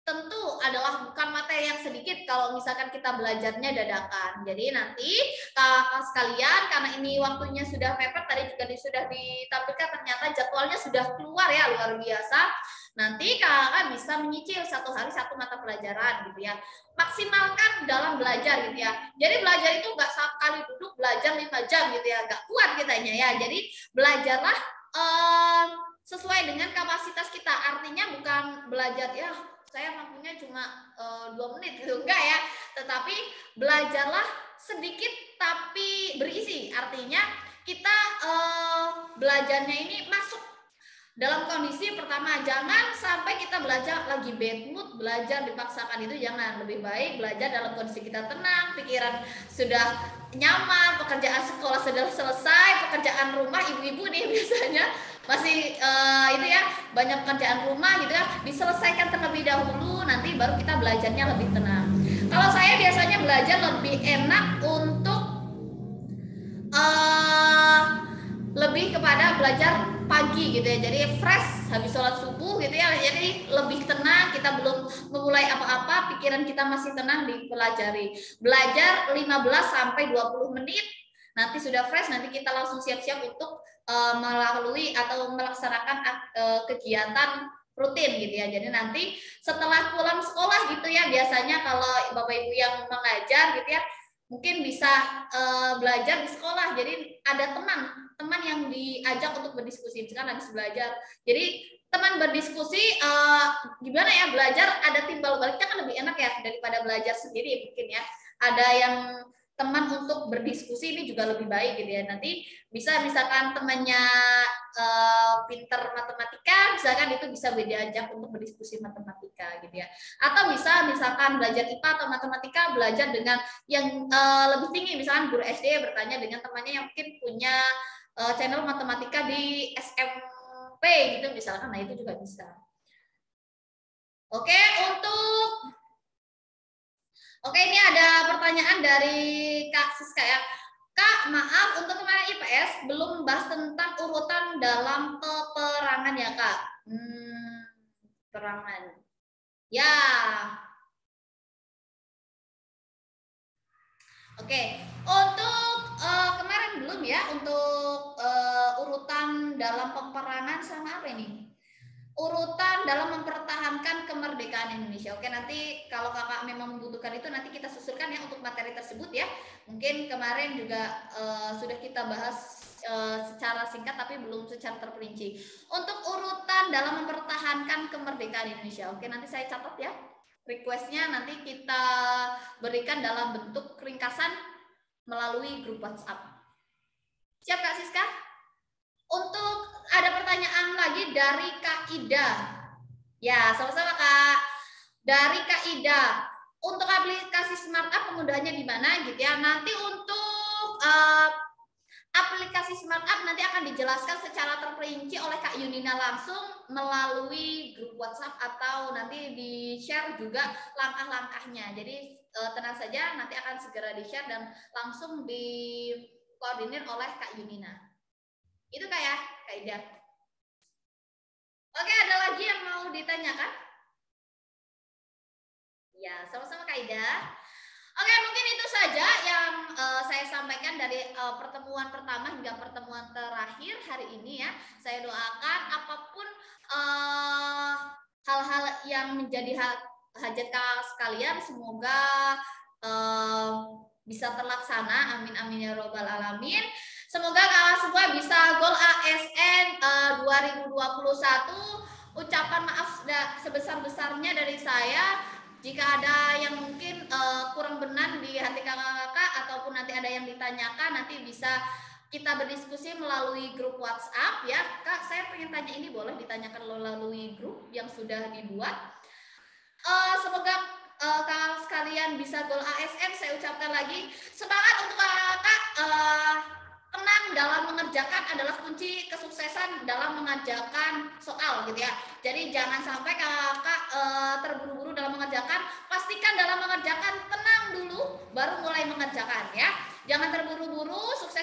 B: Tentu adalah bukan materi yang sedikit kalau misalkan kita belajarnya dadakan. Jadi nanti kakak sekalian, karena ini waktunya sudah mepet, tadi juga sudah ditampilkan, ternyata jadwalnya sudah keluar ya, luar biasa. Nanti kakak bisa menyicil 1 hari 1 mata pelajaran gitu ya. Maksimalkan dalam belajar gitu ya. Jadi belajar itu nggak sekali duduk belajar 5 jam gitu ya, nggak kuat kitanya ya. Jadi belajarlah sesuai dengan kapasitas kita. Artinya bukan belajar ya saya mampunya cuma 2 menit gitu, enggak ya, tetapi belajarlah sedikit tapi berisi. Artinya kita belajarnya ini dalam kondisi pertama, jangan sampai kita belajar lagi bad mood, belajar dipaksakan, itu jangan. Lebih baik belajar dalam kondisi kita tenang, pikiran sudah nyaman, pekerjaan sekolah sudah selesai, pekerjaan rumah, ibu-ibu nih biasanya masih itu ya, banyak pekerjaan rumah gitu ya, diselesaikan terlebih dahulu, nanti baru kita belajarnya lebih tenang. Kalau saya biasanya belajar lebih enak untuk lebih kepada belajar pagi gitu ya, jadi fresh habis sholat subuh gitu ya, jadi lebih tenang, kita belum memulai apa-apa, pikiran kita masih tenang, dipelajari. Belajar 15 sampai 20 menit, nanti sudah fresh, nanti kita langsung siap-siap untuk melalui atau melaksanakan kegiatan rutin gitu ya. Jadi nanti setelah pulang sekolah gitu ya, biasanya kalau Bapak Ibu yang mengajar gitu ya, mungkin bisa belajar di sekolah, jadi ada teman yang diajak untuk berdiskusi, misalkan habis belajar, jadi teman berdiskusi gimana ya, belajar ada timbal baliknya kan lebih enak ya daripada belajar sendiri mungkin ya, ada yang teman untuk berdiskusi ini juga lebih baik gitu ya. Nanti bisa misalkan temannya pinter matematika, misalkan itu bisa diajak untuk berdiskusi matematika gitu ya. Atau bisa misalkan belajar IPA atau matematika, belajar dengan yang lebih tinggi, misalkan guru SD bertanya dengan temannya yang mungkin punya channel matematika di SMP gitu misalkan, nah itu juga bisa. Oke, ini ada pertanyaan dari Kak Siska ya. Kak, maaf, untuk kemarin IPS belum membahas tentang urutan dalam peperangan ya Kak. Peperangan. Ya. Oke, untuk kemarin belum ya, untuk urutan dalam peperangan sama apa ini? Urutan dalam mempertahankan kemerdekaan Indonesia. Oke, nanti kalau kakak memang membutuhkan itu, nanti kita susulkan ya untuk materi tersebut ya. Mungkin kemarin juga sudah kita bahas secara singkat tapi belum secara terperinci. Untuk urutan dalam mempertahankan kemerdekaan Indonesia. Oke, nanti saya catat ya. Requestnya nanti kita berikan dalam bentuk ringkasan melalui grup WhatsApp. Siap Kak Siska? Untuk ada pertanyaan lagi dari Kak Ida. Ya, sama-sama Kak. Dari Kak Ida. Untuk aplikasi Smart Up penggunaannya di mana gitu ya. Nanti untuk aplikasi Smart Up nanti akan dijelaskan secara terperinci oleh Kak Yunina langsung melalui grup WhatsApp, atau nanti di-share juga langkah-langkahnya. Jadi tenang saja, nanti akan segera di-share dan langsung dikoordinir oleh Kak Yunina. Itu Kak ya, Kak Ida. Oke, ada lagi yang mau ditanyakan? Ya, sama-sama Kak Ida. Oke, mungkin itu saja yang saya sampaikan dari pertemuan pertama hingga pertemuan terakhir hari ini ya. Saya doakan apapun hal-hal yang menjadi hajat kakak sekalian, semoga bisa terlaksana. Amin amin ya robbal alamin. Semoga kakak semua bisa goal ASN 2021. Ucapan maaf sebesar-besarnya dari saya jika ada yang mungkin kurang benar di hati kakak-kakak, ataupun nanti ada yang ditanyakan, nanti bisa kita berdiskusi melalui grup WhatsApp ya. Kak, saya pengen tanya ini, boleh ditanyakan melalui grup yang sudah dibuat. Semoga kakak sekalian bisa goal ASN. Saya ucapkan lagi semangat untuk kakak. Tenang dalam mengerjakan adalah kunci kesuksesan dalam mengerjakan soal gitu ya. Jadi jangan sampai kakak terburu-buru dalam mengerjakan. Pastikan dalam mengerjakan tenang dulu, baru mulai mengerjakan ya. Jangan terburu-buru. Sukses